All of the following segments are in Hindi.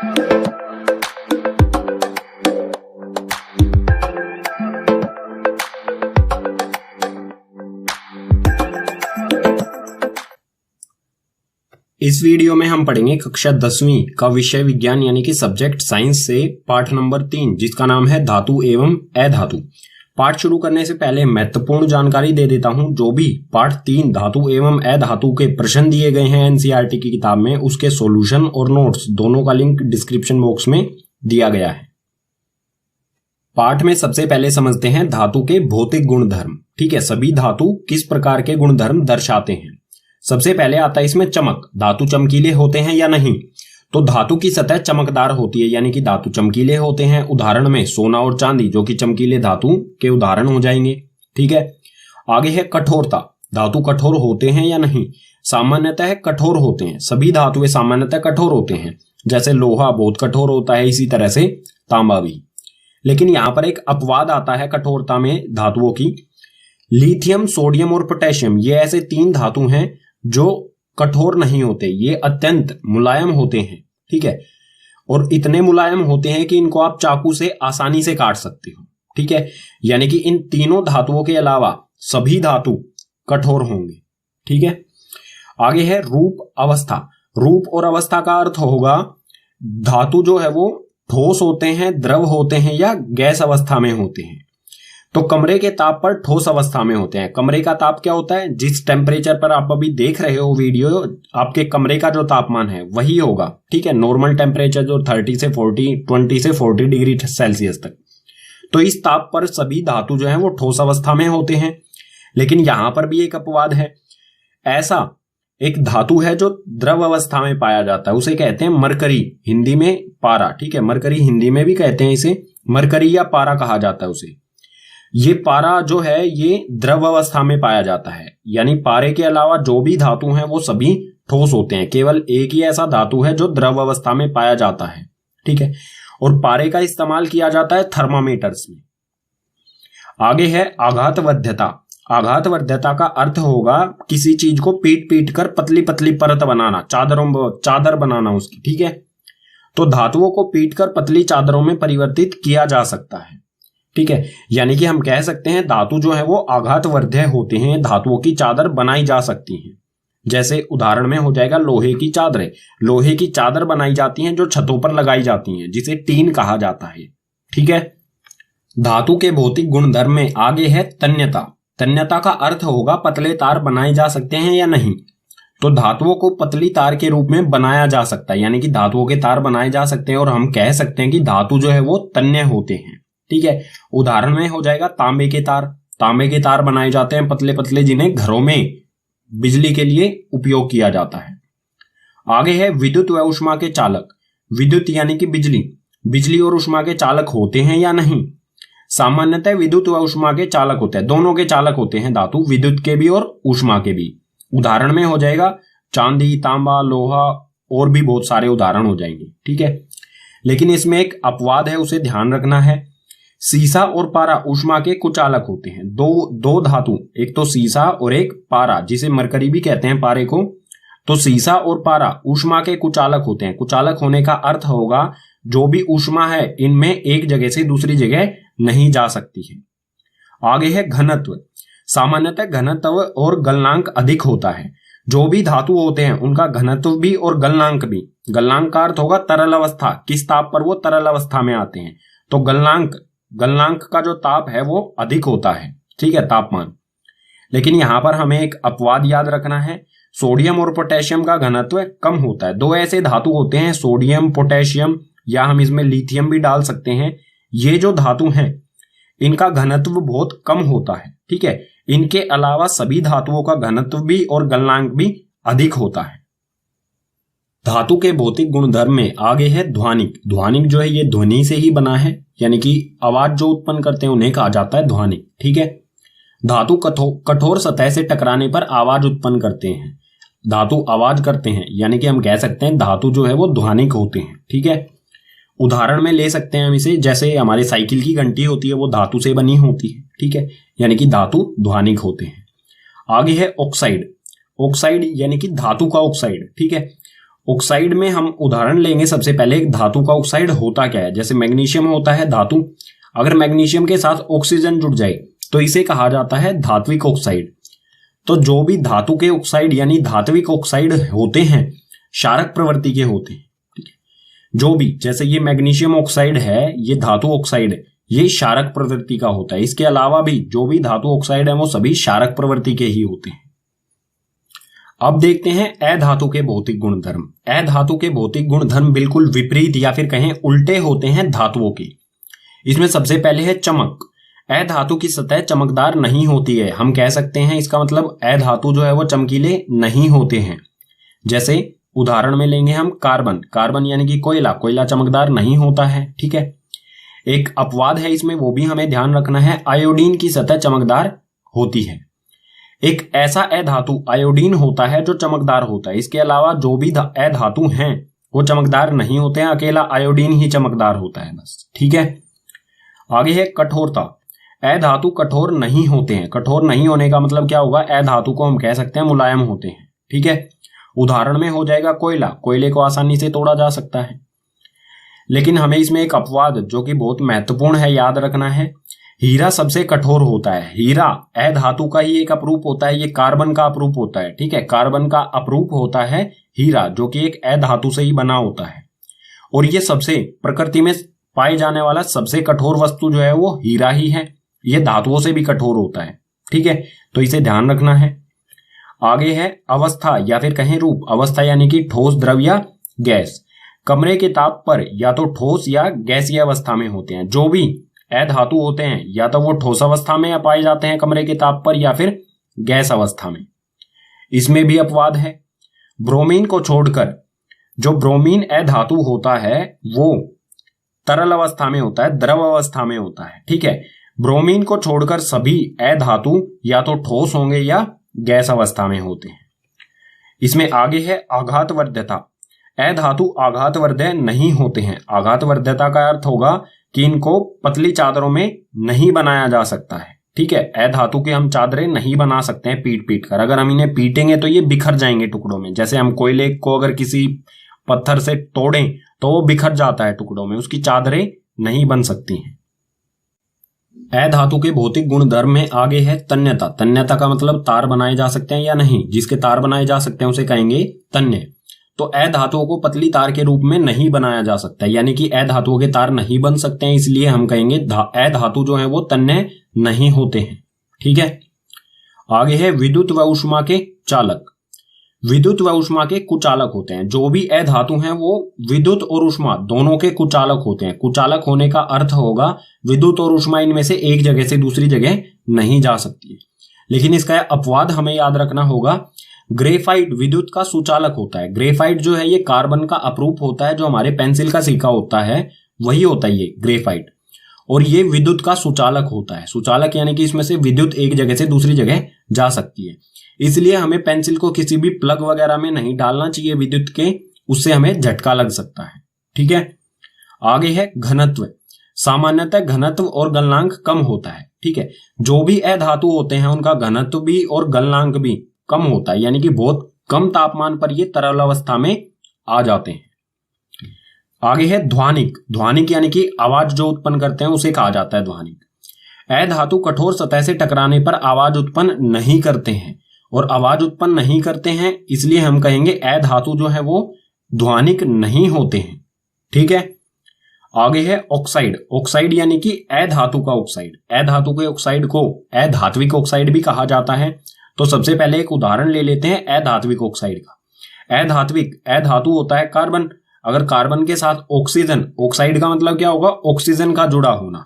इस वीडियो में हम पढ़ेंगे कक्षा 10वीं का विषय विज्ञान यानी कि सब्जेक्ट साइंस से पाठ नंबर 3 जिसका नाम है धातु एवं अधातु। पाठ शुरू करने से पहले महत्वपूर्ण जानकारी दे देता हूं। जो भी पाठ 3 धातु एवं अधातु के प्रश्न दिए गए हैं एनसीईआरटी की किताब में, उसके सॉल्यूशन और नोट्स दोनों का लिंक डिस्क्रिप्शन बॉक्स में दिया गया है। पाठ में सबसे पहले समझते हैं धातु के भौतिक गुणधर्म। ठीक है, सभी धातु किस प्रकार के गुणधर्म दर्शाते हैं। सबसे पहले आता है इसमें चमक। धातु चमकीले होते हैं या नहीं? तो धातु की सतह चमकदार होती है यानी कि धातु चमकीले होते हैं। उदाहरण में सोना और चांदी जो कि चमकीले धातु के उदाहरण हो जाएंगे। ठीक है, आगे है कठोरता। धातु कठोर होते हैं या नहीं? सामान्यतः कठोर होते हैं। सभी धातुएं सामान्यतः कठोर होते हैं। जैसे लोहा बहुत कठोर होता है, इसी तरह से तांबा भी। लेकिन यहां पर एक अपवाद आता है कठोरता में धातुओं की। लिथियम, सोडियम और पोटेशियम ये ऐसे 3 धातु हैं जो कठोर नहीं होते, ये अत्यंत मुलायम होते हैं। ठीक है, और इतने मुलायम होते हैं कि इनको आप चाकू से आसानी से काट सकते हो। ठीक है, यानी कि इन तीनों धातुओं के अलावा सभी धातु कठोर होंगे। ठीक है, आगे है रूप अवस्था। रूप और अवस्था का अर्थ होगा धातु जो है वो ठोस होते हैं, द्रव होते हैं या गैस अवस्था में होते हैं। तो कमरे के ताप पर ठोस अवस्था में होते हैं। कमरे का ताप क्या होता है? जिस टेम्परेचर पर आप अभी देख रहे हो वीडियो, आपके कमरे का जो तापमान है वही होगा। ठीक है, नॉर्मल टेम्परेचर जो 20 से 40 डिग्री सेल्सियस तक। तो इस ताप पर सभी धातु जो है वो ठोस अवस्था में होते हैं। लेकिन यहां पर भी एक अपवाद है। ऐसा एक धातु है जो द्रव अवस्था में पाया जाता है, उसे कहते हैं मरकरी, हिंदी में पारा। ठीक है, मरकरी हिंदी में भी कहते हैं, इसे मरकरी या पारा कहा जाता है उसे। ये पारा जो है ये द्रव अवस्था में पाया जाता है, यानी पारे के अलावा जो भी धातु हैं वो सभी ठोस होते हैं। केवल एक ही ऐसा धातु है जो द्रव अवस्था में पाया जाता है। ठीक है, और पारे का इस्तेमाल किया जाता है थर्मामीटर्स में। आगे है आघातवर्ध्यता। आघातवर्ध्यता का अर्थ होगा किसी चीज को पीट पीट कर पतली पतली परत बनाना, चादर बनाना उसकी। ठीक है, तो धातुओं को पीट कर पतली चादरों में परिवर्तित किया जा सकता है। ठीक है, यानी कि हम कह सकते हैं धातु जो है वो आघातवर्ध्य होते हैं, धातुओं की चादर बनाई जा सकती हैं। जैसे उदाहरण में हो जाएगा लोहे की चादरें। लोहे की चादर बनाई जाती हैं जो छतों पर लगाई जाती हैं, जिसे टीन कहा जाता है। ठीक है, धातु के भौतिक गुणधर्म में आगे है तन्यता। तन्यता का अर्थ होगा पतले तार बनाए जा सकते हैं या नहीं। तो धातुओं को पतली तार के रूप में बनाया जा सकता है, यानी कि धातुओं के तार बनाए जा सकते हैं और हम कह सकते हैं कि धातु जो है वो तन्य होते हैं। ठीक है, उदाहरण में हो जाएगा तांबे के तार। तांबे के तार बनाए जाते हैं पतले पतले, जिन्हें घरों में बिजली के लिए उपयोग किया जाता है। आगे है विद्युत व ऊष्मा के चालक। विद्युत यानी कि बिजली। बिजली और ऊष्मा के चालक होते हैं या नहीं? सामान्यतः विद्युत व ऊष्मा के चालक होते हैं, दोनों के चालक होते हैं धातु, विद्युत के भी और ऊष्मा के भी। उदाहरण में हो जाएगा चांदी, तांबा, लोहा और भी बहुत सारे उदाहरण हो जाएंगे। ठीक है, लेकिन इसमें एक अपवाद है, उसे ध्यान रखना है। सीसा और पारा ऊष्मा के कुचालक होते हैं। दो धातु, एक तो सीसा और एक पारा, जिसे मरकरी भी कहते हैं पारे को। तो सीसा और पारा ऊष्मा के कुचालक होते हैं। कुचालक होने का अर्थ होगा जो भी ऊष्मा है इनमें एक जगह से दूसरी जगह नहीं जा सकती है। आगे है घनत्व। सामान्यतः घनत्व और गलनांक अधिक होता है। जो भी धातु होते हैं उनका घनत्व भी और गलनांक भी। गलनांक का अर्थ होगा तरल अवस्था, किस ताप पर वो तरल अवस्था में आते हैं। तो गलनांक का जो ताप है वो अधिक होता है। ठीक है, तापमान। लेकिन यहां पर हमें एक अपवाद याद रखना है। सोडियम और पोटेशियम का घनत्व कम होता है। 2 ऐसे धातु होते हैं, सोडियम, पोटेशियम, या हम इसमें लिथियम भी डाल सकते हैं। ये जो धातु हैं इनका घनत्व बहुत कम होता है। ठीक है, इनके अलावा सभी धातुओं का घनत्व भी और गलनांक भी अधिक होता है। धातु के भौतिक गुणधर्म में आगे है ध्वनिक। ध्वनिक जो है ये ध्वनि से ही बना है, यानी कि आवाज जो उत्पन्न करते हैं उन्हें कहा जाता है ध्वनिक। ठीक है, धातु कठोर सतह से टकराने पर आवाज उत्पन्न करते हैं। धातु आवाज करते हैं, यानी कि हम कह सकते हैं धातु जो है वो ध्वनिक होते हैं। ठीक है, उदाहरण में ले सकते हैं हम इसे, जैसे हमारे साइकिल की घंटी होती है वो धातु से बनी होती है। ठीक है, यानी कि धातु ध्वनिक होते हैं। आगे है ऑक्साइड। ऑक्साइड यानी कि धातु का ऑक्साइड। ठीक है, ऑक्साइड में हम उदाहरण लेंगे सबसे पहले एक धातु का ऑक्साइड होता क्या है। जैसे मैग्नीशियम होता है धातु, अगर मैग्नीशियम के साथ ऑक्सीजन जुड़ जाए तो इसे कहा जाता है धात्विक ऑक्साइड। तो जो भी धातु के ऑक्साइड यानी धात्विक ऑक्साइड होते हैं क्षारक प्रवृत्ति के होते हैं। ठीक है, जो भी, जैसे ये मैग्नीशियम ऑक्साइड है, ये धातु ऑक्साइड है, ये क्षारक प्रवृत्ति का होता है। इसके अलावा भी जो भी धातु ऑक्साइड है वो सभी क्षारक प्रवृत्ति के ही होते हैं। अब देखते हैं अधातु के भौतिक गुणधर्म। अधातु के भौतिक गुणधर्म बिल्कुल विपरीत या फिर कहें उल्टे होते हैं धातुओं के। इसमें सबसे पहले है चमक। अधातु की सतह चमकदार नहीं होती है। हम कह सकते हैं इसका मतलब अधातु जो है वो चमकीले नहीं होते हैं। जैसे उदाहरण में लेंगे हम कार्बन। कार्बन यानी कि कोयला, कोयला चमकदार नहीं होता है। ठीक है, एक अपवाद है इसमें, वो भी हमें ध्यान रखना है। आयोडीन की सतह चमकदार होती है। एक ऐसा अधातु आयोडीन होता है जो चमकदार होता है। इसके अलावा जो भी अधातु हैं वो चमकदार नहीं होते हैं, अकेला आयोडीन ही चमकदार होता है बस। ठीक है, आगे है कठोरता। अधातु कठोर नहीं होते हैं। कठोर नहीं होने का मतलब क्या होगा, अधातु को हम कह सकते हैं मुलायम होते हैं। ठीक है, उदाहरण में हो जाएगा कोयला। कोयले को आसानी से तोड़ा जा सकता है। लेकिन हमें इसमें एक अपवाद जो कि बहुत महत्वपूर्ण है याद रखना है। हीरा सबसे कठोर होता है। हीरा अधातु का ही एक अपरूप होता है, ये कार्बन का अपरूप होता है। ठीक है, कार्बन का अपरूप होता है हीरा, जो कि एक अधातु से ही बना होता है। और ये सबसे प्रकृति में पाए जाने वाला सबसे कठोर वस्तु जो है वो हीरा ही है। ये धातुओं से भी कठोर होता है। ठीक है, तो इसे ध्यान रखना है। आगे है अवस्था या फिर कहें रूप। अवस्था यानी कि ठोस, द्रव या गैस। कमरे के ताप पर या तो ठोस या गैसीय अवस्था में होते हैं। जो भी अधातु होते हैं या तो वो ठोस अवस्था में पाए जाते हैं कमरे के ताप पर या फिर गैस अवस्था में। इसमें भी अपवाद है। ब्रोमीन को छोड़कर जो ब्रोमीन अधातु होता है वो तरल अवस्था में होता है, द्रव अवस्था में होता है। ठीक है, ब्रोमीन को छोड़कर सभी अधातु या तो ठोस होंगे या गैस अवस्था में होते हैं। इसमें आगे है आघातवर्ध्यता। अधातु आघातवर्ध्य नहीं होते हैं। आघातवर्ध्यता का अर्थ होगा कि इनको पतली चादरों में नहीं बनाया जा सकता है। ठीक है, अधातु के हम चादरें नहीं बना सकते हैं पीट पीट कर। अगर हम इन्हें पीटेंगे तो ये बिखर जाएंगे टुकड़ों में। जैसे हम कोयले को अगर किसी पत्थर से तोड़ें तो वो बिखर जाता है टुकड़ों में, उसकी चादरें नहीं बन सकती हैं। अधातु के भौतिक गुणधर्म में आगे है तन्यता। तन्यता का मतलब तार बनाए जा सकते हैं या नहीं। जिसके तार बनाए जा सकते हैं उसे कहेंगे तन्य। तो अधातुओं को पतली तार के रूप में नहीं बनाया जा सकता, यानी कि अधातुओं के तार नहीं बन सकते हैं, इसलिए हम कहेंगे अधातु जो है वो तन्य नहीं होते हैं। ठीक है, आगे है विद्युत व ऊष्मा के चालक। विद्युत व ऊष्मा के कुचालक होते हैं। जो भी अधातु हैं वो विद्युत और ऊष्मा दोनों के कुचालक होते हैं। कुचालक होने का अर्थ होगा विद्युत और ऊष्मा इनमें से एक जगह से दूसरी जगह नहीं जा सकती है। लेकिन इसका अपवाद हमें याद रखना होगा। ग्रेफाइट विद्युत का सुचालक होता है। ग्रेफाइट जो है ये कार्बन का अपरूप होता है, जो हमारे पेंसिल का सिक्का होता है वही होता है ये ग्रेफाइट, और ये विद्युत का सुचालक होता है। सुचालक यानी कि इसमें से विद्युत एक जगह से दूसरी जगह जा सकती है, इसलिए हमें पेंसिल को किसी भी प्लग वगैरह में नहीं डालना चाहिए विद्युत के, उससे हमें झटका लग सकता है। ठीक है, आगे है घनत्व। सामान्यतः घनत्व और गलनांक कम होता है। ठीक है, जो भी अधातु होते हैं उनका घनत्व भी और गलनांक भी कम होता है, यानी कि बहुत कम तापमान पर ये तरल अवस्था में आ जाते हैं। आगे है ध्वनिक। ध्वनिक यानी कि आवाज जो उत्पन्न करते हैं उसे कहा जाता है ध्वनिक। अधातु कठोर सतह से टकराने पर आवाज उत्पन्न नहीं करते हैं, और आवाज उत्पन्न नहीं करते हैं इसलिए हम कहेंगे अधातु जो है वो ध्वनिक नहीं होते हैं। ठीक है, आगे है ऑक्साइड। ऑक्साइड यानी कि अधातु का ऑक्साइड। अधातु के ऑक्साइड को अधात्विक ऑक्साइड भी कहा जाता है। तो सबसे पहले एक उदाहरण ले लेते हैं अधात्विक ऑक्साइड का। अधातु होता है कार्बन। अगर कार्बन के साथ ऑक्सीजन, ऑक्साइड का मतलब क्या होगा, ऑक्सीजन का जुड़ा होना,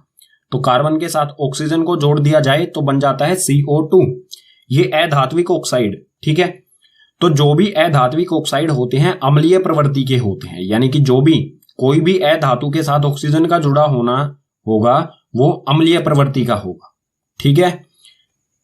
तो कार्बन के साथ ऑक्सीजन को जोड़ दिया जाए तो बन जाता है CO2। ये अधात्विक ऑक्साइड। ठीक है, तो जो भी अधात्विक ऑक्साइड होते हैं अम्लीय प्रवृत्ति के होते हैं, यानी कि जो भी कोई भी अधातु के साथ ऑक्सीजन का जुड़ा होना होगा वो अम्लीय प्रवृत्ति का होगा। ठीक है,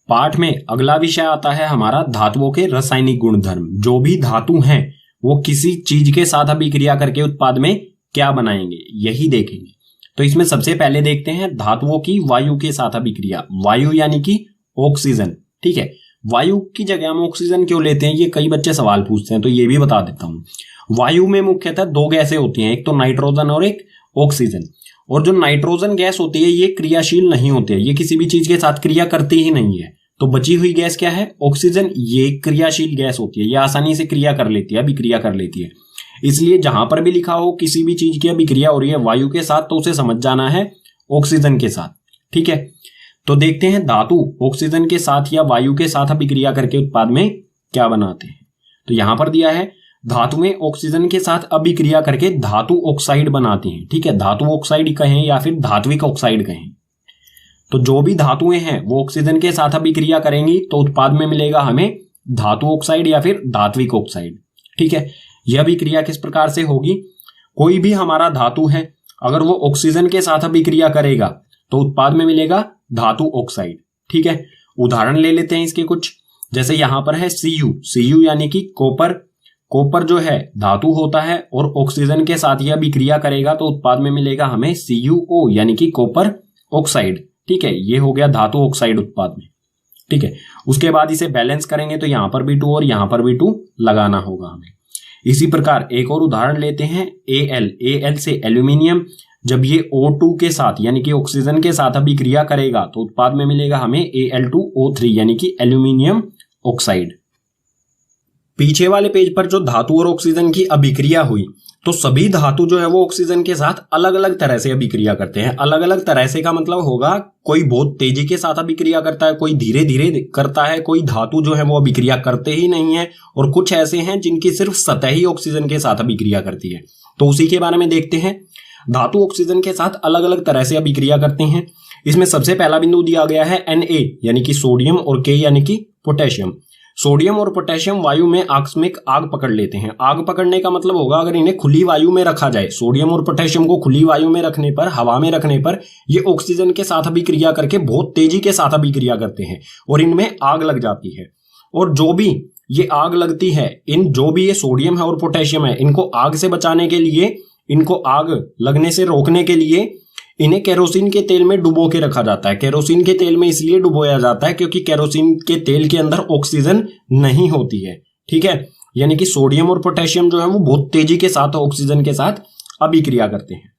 पाठ में अगला विषय आता है हमारा धातुओं के रासायनिक गुणधर्म। जो भी धातु हैं वो किसी चीज के साथ अभिक्रिया करके उत्पाद में क्या बनाएंगे यही देखेंगे। तो इसमें सबसे पहले देखते हैं धातुओं की वायु के साथ अभिक्रिया। वायु यानी कि ऑक्सीजन। ठीक है, वायु की जगह हम ऑक्सीजन क्यों लेते हैं, ये कई बच्चे सवाल पूछते हैं, तो ये भी बता देता हूं। वायु में मुख्यतः दो गैसें होती हैं, एक तो नाइट्रोजन और एक ऑक्सीजन। और जो नाइट्रोजन गैस होती है ये क्रियाशील नहीं होती है, ये किसी भी चीज के साथ क्रिया करती ही नहीं है। तो बची हुई गैस क्या है, ऑक्सीजन, ये क्रियाशील गैस होती है, ये आसानी से क्रिया कर लेती है, अभिक्रिया कर लेती है। इसलिए जहां पर भी लिखा हो किसी भी चीज की अभिक्रिया हो रही है वायु के साथ, तो उसे समझ जाना है ऑक्सीजन के साथ। ठीक है, तो देखते हैं धातु ऑक्सीजन के साथ या वायु के साथ अभिक्रिया करके उत्पाद में क्या बनाते हैं। तो यहां पर दिया है धातु में ऑक्सीजन के साथ अभिक्रिया करके धातु ऑक्साइड बनाती हैं। ठीक है, धातु ऑक्साइड कहें या फिर धात्विक ऑक्साइड कहें, तो जो भी धातुएं हैं वो ऑक्सीजन के साथ अभिक्रिया करेंगी तो उत्पाद में मिलेगा हमें धातु ऑक्साइड या फिर धात्विक ऑक्साइड। ठीक है, यह अभिक्रिया किस प्रकार से होगी, कोई भी हमारा धातु है अगर वो ऑक्सीजन के साथ अभिक्रिया करेगा तो उत्पाद में मिलेगा धातु ऑक्साइड। ठीक है, उदाहरण ले लेते हैं इसके कुछ, जैसे यहां पर है Cu यानी कि कॉपर। कॉपर जो है धातु होता है और ऑक्सीजन के साथ यह अभिक्रिया करेगा तो उत्पाद में मिलेगा हमें CuO यानी कि कॉपर ऑक्साइड। ठीक है, ये हो गया धातु ऑक्साइड उत्पाद में। ठीक है, उसके बाद इसे बैलेंस करेंगे तो यहां पर भी 2 और यहां पर भी 2 लगाना होगा हमें। इसी प्रकार एक और उदाहरण लेते हैं Al से एल्यूमिनियम, जब ये O2 के साथ यानी कि ऑक्सीजन के साथ अभिक्रिया करेगा तो उत्पाद में मिलेगा हमें Al2O3 यानी कि एल्यूमिनियम ऑक्साइड। पीछे वाले पेज पर जो धातु और ऑक्सीजन की अभिक्रिया हुई, तो सभी धातु जो है वो ऑक्सीजन के साथ अलग अलग तरह से अभिक्रिया करते हैं। अलग अलग तरह से का मतलब होगा कोई बहुत तेजी के साथ अभिक्रिया करता है, कोई धीरे धीरे करता है, कोई धातु जो है वो अभिक्रिया करते ही नहीं है, और कुछ ऐसे हैं जिनकी सिर्फ सतह ही ऑक्सीजन के साथ अभिक्रिया करती है। तो उसी के बारे में देखते हैं। धातु ऑक्सीजन के साथ अलग अलग तरह से अभिक्रिया करते हैं। इसमें सबसे पहला बिंदु दिया गया है Na यानी कि सोडियम और K यानी कि पोटेशियम। सोडियम और पोटेशियम वायु में आकस्मिक आग पकड़ लेते हैं। आग पकड़ने का मतलब होगा अगर इन्हें खुली वायु में रखा जाए, सोडियम और पोटेशियम को खुली वायु में रखने पर, हवा में रखने पर ये ऑक्सीजन के साथ अभिक्रिया करके बहुत तेजी के साथ अभिक्रिया करते हैं और इनमें आग लग जाती है। और जो भी ये आग लगती है, जो भी ये सोडियम है और पोटेशियम है, इनको आग से बचाने के लिए, इनको आग लगने से रोकने के लिए इन्हें केरोसिन के तेल में डुबो के रखा जाता है। केरोसिन के तेल में इसलिए डुबोया जाता है क्योंकि केरोसिन के तेल के अंदर ऑक्सीजन नहीं होती है। ठीक है, यानी कि सोडियम और पोटेशियम जो है वो बहुत तेजी के साथ ऑक्सीजन के साथ अभिक्रिया करते हैं।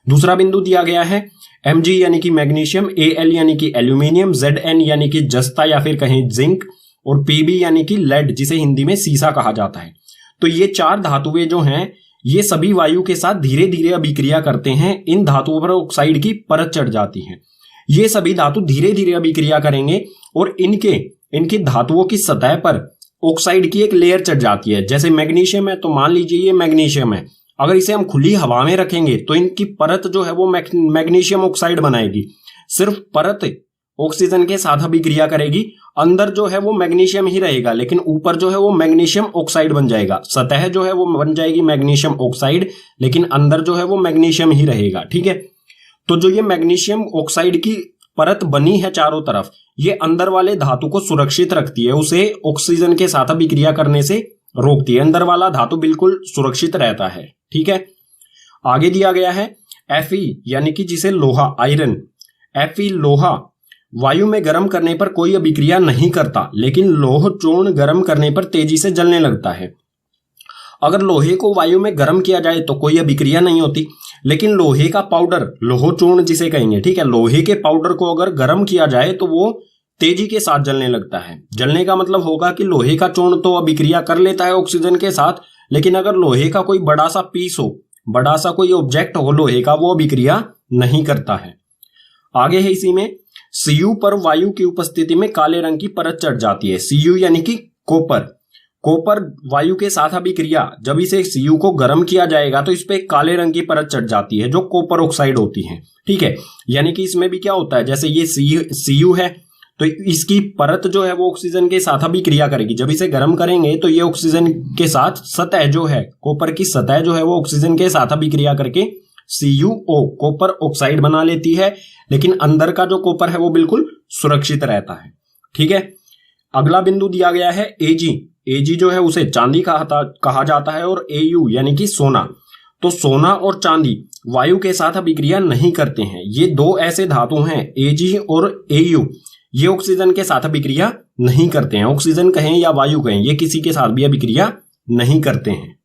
दूसरा बिंदु दिया गया है Mg यानी कि मैग्नीशियम, Al यानी कि एल्यूमिनियम, Zn यानी कि जस्ता या फिर कहें जिंक, और Pb यानी कि लेड जिसे हिंदी में सीसा कहा जाता है। तो ये चार धातुएं जो हैं ये सभी वायु के साथ धीरे धीरे अभिक्रिया करते हैं। इन धातुओं पर ऑक्साइड की परत चढ़ जाती है। ये सभी धातु धीरे धीरे अभिक्रिया करेंगे और इनकी धातुओं की सतह पर ऑक्साइड की एक लेयर चढ़ जाती है। जैसे मैग्नीशियम है, तो मान लीजिए ये मैग्नीशियम है, अगर इसे हम खुली हवा में रखेंगे तो इनकी परत जो है वो मैग्नीशियम ऑक्साइड बनाएगी। सिर्फ परत ऑक्सीजन के साथ अभिक्रिया करेगी, अंदर जो है वो मैग्नीशियम ही रहेगा, लेकिन ऊपर जो है वो मैग्नीशियम ऑक्साइड बन जाएगा। सतह जो है वो बन जाएगी मैग्नीशियम ऑक्साइड, लेकिन अंदर जो है वो मैग्नीशियम ही रहेगा। ठीक है, तो जो ये मैग्नीशियम ऑक्साइड की परत बनी है चारों तरफ, ये अंदर वाले धातु को सुरक्षित रखती है, उसे ऑक्सीजन के साथ अभिक्रिया करने से रोकती है। अंदर वाला धातु बिल्कुल सुरक्षित रहता है। ठीक है, आगे दिया गया है Fe यानी कि जिसे लोहा, आयरन। Fe लोहा वायु में गर्म करने पर कोई अभिक्रिया नहीं करता, लेकिन लोह चूर्ण गर्म करने पर तेजी से जलने लगता है। अगर लोहे को वायु में गर्म किया जाए तो कोई अभिक्रिया नहीं होती, लेकिन लोहे का पाउडर, लोह चूर्ण जिसे कहेंगे, ठीक है, लोहे के पाउडर को अगर गर्म किया जाए तो वो तेजी के साथ जलने लगता है। जलने का मतलब होगा कि लोहे का चूर्ण तो अभिक्रिया कर लेता है ऑक्सीजन के साथ, लेकिन अगर लोहे का कोई बड़ा सा पीस हो, बड़ा सा कोई ऑब्जेक्ट हो लोहे का, वो अभिक्रिया नहीं करता है। आगे है इसी में Cu पर वायु की उपस्थिति में काले रंग की परत चढ़ जाती है। Cu यानी कि कॉपर। कॉपर वायु के साथ अभिक्रिया, जब इसे Cu को गर्म किया जाएगा तो इस पे काले रंग की परत चढ़ जाती है जो कॉपर ऑक्साइड होती है। ठीक है, यानी कि इसमें भी क्या होता है, जैसे ये Cu है तो इसकी परत जो है वो ऑक्सीजन के साथ अभिक्रिया करेगी। जब इसे गर्म करेंगे तो ये ऑक्सीजन के साथ सतह जो है, कॉपर की सतह जो है वो ऑक्सीजन के साथ अभिक्रिया करके CuO कॉपर ऑक्साइड बना लेती है, लेकिन अंदर का जो कॉपर है वो बिल्कुल सुरक्षित रहता है। ठीक है, अगला बिंदु दिया गया है Ag जो है उसे चांदी कहा जाता है, और Au यानी कि सोना। तो सोना और चांदी वायु के साथ अभिक्रिया नहीं करते हैं। ये दो ऐसे धातु हैं Ag और Au, ये ऑक्सीजन के साथ अभिक्रिया नहीं करते हैं। ऑक्सीजन कहें या वायु कहें, ये किसी के साथ भी अभिक्रिया नहीं करते हैं।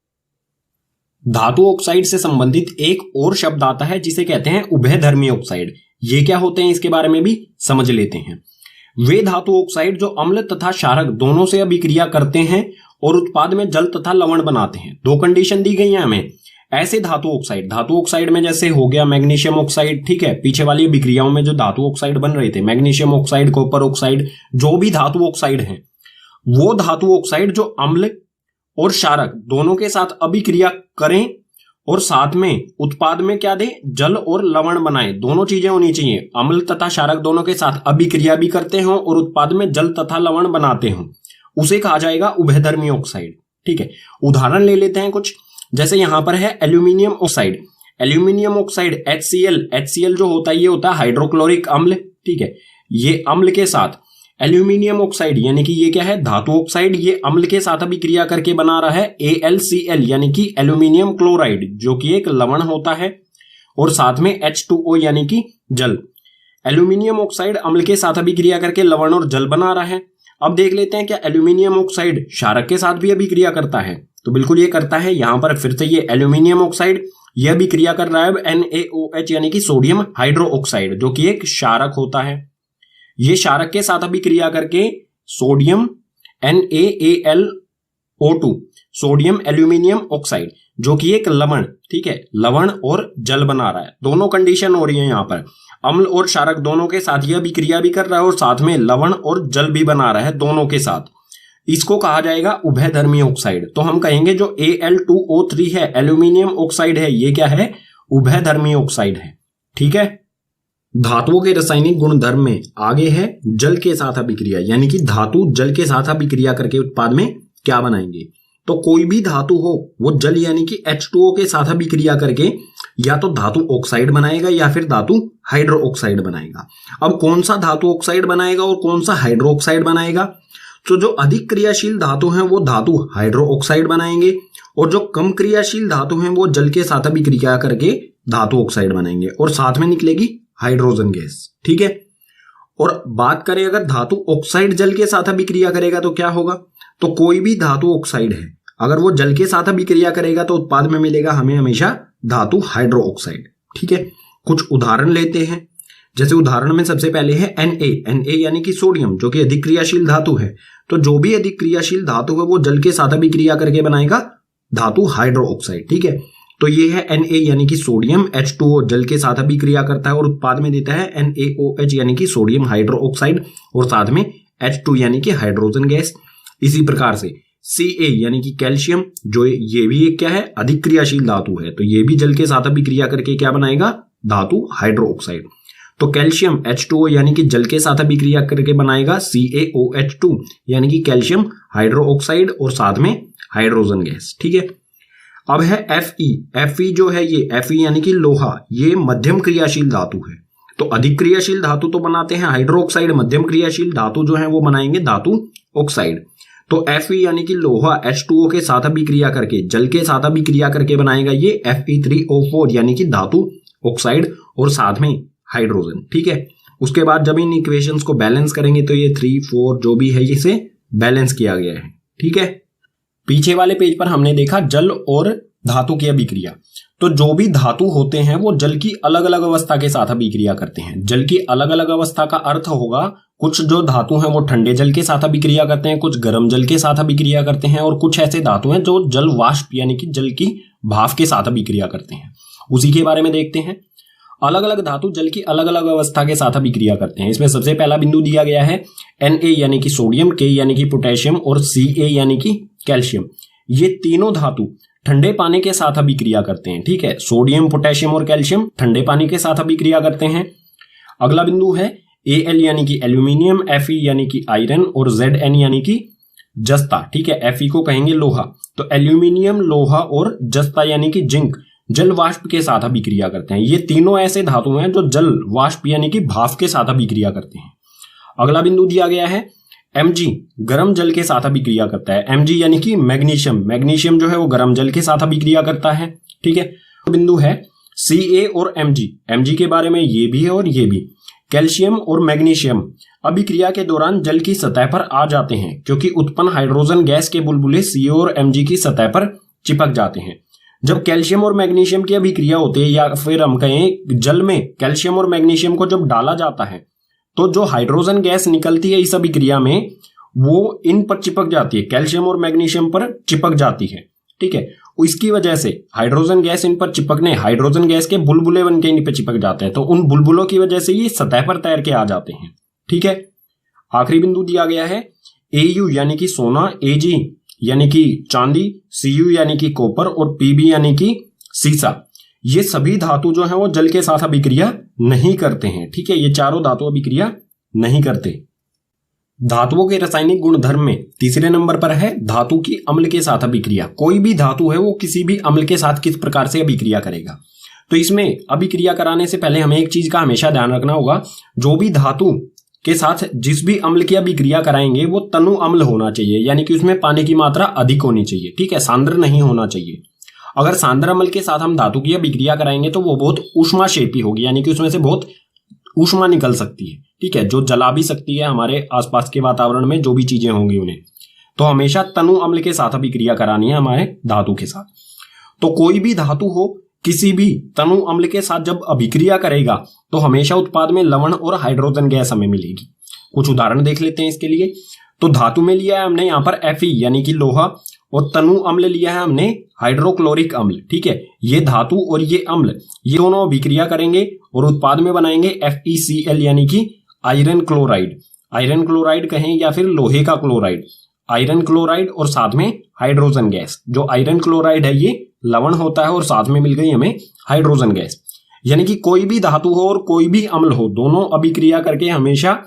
धातु ऑक्साइड से संबंधित एक और शब्द आता है जिसे कहते हैं उभयधर्मी ऑक्साइड। ये क्या होते हैं इसके बारे में भी समझ लेते हैं। वे धातु ऑक्साइड जो अम्ल तथा क्षारक दोनों से अभिक्रिया करते हैं और उत्पाद में जल तथा लवण बनाते हैं। दो कंडीशन दी गई है हमें। ऐसे धातु ऑक्साइड में जैसे हो गया मैग्नीशियम ऑक्साइड, ठीक है, पीछे वाली अभिक्रियाओं में जो धातु ऑक्साइड बन रहे थे, मैग्नीशियम ऑक्साइड, कॉपर ऑक्साइड, जो भी धातु ऑक्साइड हैं, वो धातु ऑक्साइड जो अम्ल और क्षारक दोनों के साथ अभिक्रिया करें और साथ में उत्पाद में क्या दे, जल और लवण बनाए। दोनों चीजें होनी चाहिए, अम्ल तथा क्षारक दोनों के साथ अभिक्रिया भी करते हों और उत्पाद में जल तथा लवण बनाते हों, उसे कहा जाएगा उभयधर्मी ऑक्साइड। ठीक है, उदाहरण ले लेते हैं कुछ। जैसे यहां पर है aluminium oxide. Aluminium oxide HCl जो होता है ये होता है हाइड्रोक्लोरिक अम्ल। ठीक है, ये अम्ल के साथ एल्यूमिनियम ऑक्साइड यानी कि ये क्या है, धातु ऑक्साइड, ये अम्ल के साथ अभिक्रिया करके बना रहा है AlCl यानी कि एल्यूमिनियम क्लोराइड, जो कि एक लवण होता है, और साथ में H2O यानी कि जल। एल्यूमिनियम ऑक्साइड अम्ल के साथ अभिक्रिया करके लवण और जल बना रहा है। अब देख लेते हैं क्या एल्यूमिनियम ऑक्साइड क्षारक के साथ भी अभिक्रिया करता है। तो बिल्कुल ये करता है। यहां पर फिर से ये एल्यूमिनियम ऑक्साइड यह अभिक्रिया कर रहा है NaOH यानी कि सोडियम हाइड्रो ऑक्साइड, जो कि एक क्षारक होता है। ये क्षारक के साथ अभिक्रिया करके sodium NaAlO2 sodium aluminium oxide, जो कि एक लवण, ठीक है, लवण और जल बना रहा है। दोनों कंडीशन हो रही है यहां पर, अम्ल और क्षारक दोनों के साथ यह अभिक्रिया भी कर रहा है और साथ में लवण और जल भी बना रहा है दोनों के साथ। इसको कहा जाएगा उभयधर्मी ऑक्साइड। तो हम कहेंगे जो Al2O3 है, एल्यूमिनियम ऑक्साइड है, ये क्या है, उभयधर्मी ऑक्साइड है। ठीक है, धातुओं के रासायनिक गुणधर्म में आगे है जल के साथ अभिक्रिया, यानी कि धातु जल के साथ अभिक्रिया करके उत्पाद में क्या बनाएंगे। तो कोई भी धातु हो वो जल यानी कि H2O के साथ अभिक्रिया करके या तो धातु ऑक्साइड बनाएगा या फिर धातु हाइड्रो ऑक्साइड बनाएगा। अब कौन सा धातु ऑक्साइड बनाएगा और कौन सा हाइड्रो ऑक्साइड बनाएगा। तो जो अधिक क्रियाशील धातु हैं वो धातु हाइड्रो ऑक्साइड बनाएंगे और जो कम क्रियाशील धातु हैं वो जल के साथ अभिक्रिया करके धातु ऑक्साइड बनाएंगे और साथ में निकलेगी हाइड्रोजन गैस। ठीक है, और बात करें अगर धातु ऑक्साइड जल के साथ अभिक्रिया करेगा तो क्या होगा। तो कोई भी धातु ऑक्साइड है अगर वो जल के साथ अभिक्रिया करेगा तो उत्पाद में मिलेगा हमें हमेशा धातु हाइड्रो ऑक्साइड। ठीक है, कुछ उदाहरण लेते हैं। जैसे उदाहरण में सबसे पहले है Na यानी कि सोडियम, जो कि अधिक क्रियाशील धातु है। तो जो भी अधिक क्रियाशील धातु है वो जल के साथ अभिक्रिया करके बनाएगा धातु हाइड्रो ऑक्साइड। ठीक है, तो ये है Na यानी कि सोडियम, H2O जल के साथ अभिक्रिया करता है और उत्पाद में देता है NaOH यानी कि सोडियम हाइड्रो ऑक्साइड और साथ में H2 यानी कि हाइड्रोजन गैस। इसी प्रकार से Ca यानी कि कैल्शियम, जो ये भी एक क्या है, अधिक क्रियाशील धातु है, तो ये भी जल के साथ अभिक्रिया करके क्या बनाएगा, धातु हाइड्रो ऑक्साइड। तो कैल्शियम H2O यानी कि जल के साथ अभिक्रिया करके बनाएगा CaOH2 यानी कि कैल्शियम हाइड्रो ऑक्साइड और साथ में हाइड्रोजन गैस। ठीक है, अब है Fe जो है ये Fe यानी कि लोहा, ये मध्यम क्रियाशील धातु है। तो अधिक क्रियाशील धातु तो बनाते हैं हाइड्रो ऑक्साइड, मध्यम क्रियाशील धातु जो है वो बनाएंगे धातु ऑक्साइड। तो Fe यानी कि लोहा H2O के साथ अभिक्रिया करके, जल के साथ अभिक्रिया करके बनाएगा ये Fe3O4 यानी कि धातु ऑक्साइड और साथ में हाइड्रोजन। ठीक है, उसके बाद जब इन इक्वेशंस को बैलेंस करेंगे तो ये 3, 4 जो भी है इसे बैलेंस किया गया है। ठीक है, पीछे वाले पेज पर हमने देखा जल और धातु की अभिक्रिया। तो जो भी धातु होते हैं वो जल की अलग अलग अवस्था के साथ अभिक्रिया करते हैं। जल की अलग अलग अवस्था का अर्थ होगा कुछ जो धातु हैं वो ठंडे जल के साथ अभिक्रिया करते हैं, कुछ गर्म जल के साथ अभिक्रिया करते हैं और कुछ ऐसे धातु हैं जो जल वाष्प यानी कि जल की भाप के साथ अभिक्रिया करते हैं। उसी के बारे में देखते हैं। अलग अलग धातु जल की अलग अलग अवस्था के साथ अभिक्रिया करते हैं। इसमें सबसे पहला बिंदु दिया गया है Na यानी कि सोडियम, K यानी कि पोटेशियम और Ca यानी कि कैल्शियम। ये तीनों धातु ठंडे पानी के साथ अभिक्रिया करते हैं। ठीक है, सोडियम, पोटेशियम और कैल्शियम ठंडे पानी के साथ अभिक्रिया करते हैं। अगला बिंदु है Al यानी कि एल्यूमिनियम, Fe यानी कि आयरन और Zn यानी कि जस्ता। ठीक है, Fe को कहेंगे लोहा। तो एल्यूमिनियम, लोहा और जस्ता यानी कि जिंक जल वाष्प के साथ अभिक्रिया करते हैं। ये तीनों ऐसे धातु हैं जो जल वाष्प यानी कि भाप के साथ अभिक्रिया करते हैं। अगला बिंदु दिया गया है Mg, गर्म जल के साथ अभिक्रिया करता है। Mg यानी कि मैग्नीशियम जो है वो गर्म जल के साथ अभिक्रिया करता है। ठीक है, बिंदु है Ca और Mg के बारे में ये भी है और ये भी। कैल्शियम और मैग्नीशियम अभिक्रिया के दौरान जल की सतह पर आ जाते हैं क्योंकि उत्पन्न हाइड्रोजन गैस के बुलबुले CO और Mg की सतह पर चिपक जाते हैं। जब कैल्शियम और मैग्नीशियम की अभिक्रिया होती है या फिर हम कहें जल में कैल्शियम और मैग्नीशियम को जब डाला जाता है तो जो हाइड्रोजन गैस निकलती है इस अभिक्रिया में वो इन पर चिपक जाती है, कैल्शियम और मैग्नीशियम पर चिपक जाती है। ठीक है, इसकी वजह से हाइड्रोजन गैस इन पर चिपकने हाइड्रोजन गैस के बुलबुले बन के इन पर चिपक जाते हैं, तो उन बुलबुलों की वजह से ये सतह पर तैर के आ जाते हैं। ठीक है, आखिरी बिंदु दिया गया है Au यानी कि सोना, Ag यानी कि चांदी, Cu यानी कि कॉपर और Pb यानी कि सीसा। ये सभी धातु जो है वो जल के साथ अभिक्रिया नहीं करते हैं। ठीक है, ये चारों धातु अभिक्रिया नहीं करते। धातुओं के रासायनिक गुणधर्म में तीसरे नंबर पर है धातु की अम्ल के साथ अभिक्रिया। कोई भी धातु है वो किसी भी अम्ल के साथ किस प्रकार से अभिक्रिया करेगा। तो इसमें अभिक्रिया कराने से पहले हमें एक चीज का हमेशा ध्यान रखना होगा, जो भी धातु के साथ जिस भी अम्ल की अभिक्रिया कराएंगे वो तनु अम्ल होना चाहिए, यानी कि उसमें पानी की मात्रा अधिक होनी चाहिए। ठीक है, सांद्र नहीं होना चाहिए। अगर सांद्र अम्ल के साथ हम धातु की अभिक्रिया कराएंगे तो वो बहुत ऊष्माक्षेपी होगी, यानी कि उसमें से बहुत ऊष्मा निकल सकती है। ठीक है, जो जला भी सकती है हमारे आसपास के वातावरण में जो भी चीजें होंगी उन्हें। तो हमेशा तनु अम्ल के साथ अभिक्रिया करानी है हमारे धातु के साथ। तो कोई भी धातु हो किसी भी तनु अम्ल के साथ जब अभिक्रिया करेगा तो हमेशा उत्पाद में लवण और हाइड्रोजन गैस हमें मिलेगी। कुछ उदाहरण देख लेते हैं इसके लिए। तो धातु में लिया है हमने यहाँ पर Fe यानी कि लोहा, और तनु अम्ल लिया है हमने हाइड्रोक्लोरिक अम्ल। ठीक है, ये धातु और ये अम्ल ये दोनों अभिक्रिया करेंगे और उत्पाद में बनाएंगे FeCl यानी कि आयरन क्लोराइड। आयरन क्लोराइड कहें या फिर लोहे का क्लोराइड, आयरन क्लोराइड और साथ में हाइड्रोजन गैस। जो आयरन क्लोराइड है ये लवण होता है और साथ में मिल गई हमें हाइड्रोजन गैस। यानी कि कोई भी धातु हो और कोई भी अम्ल हो, दोनों अभिक्रिया करके हमेशा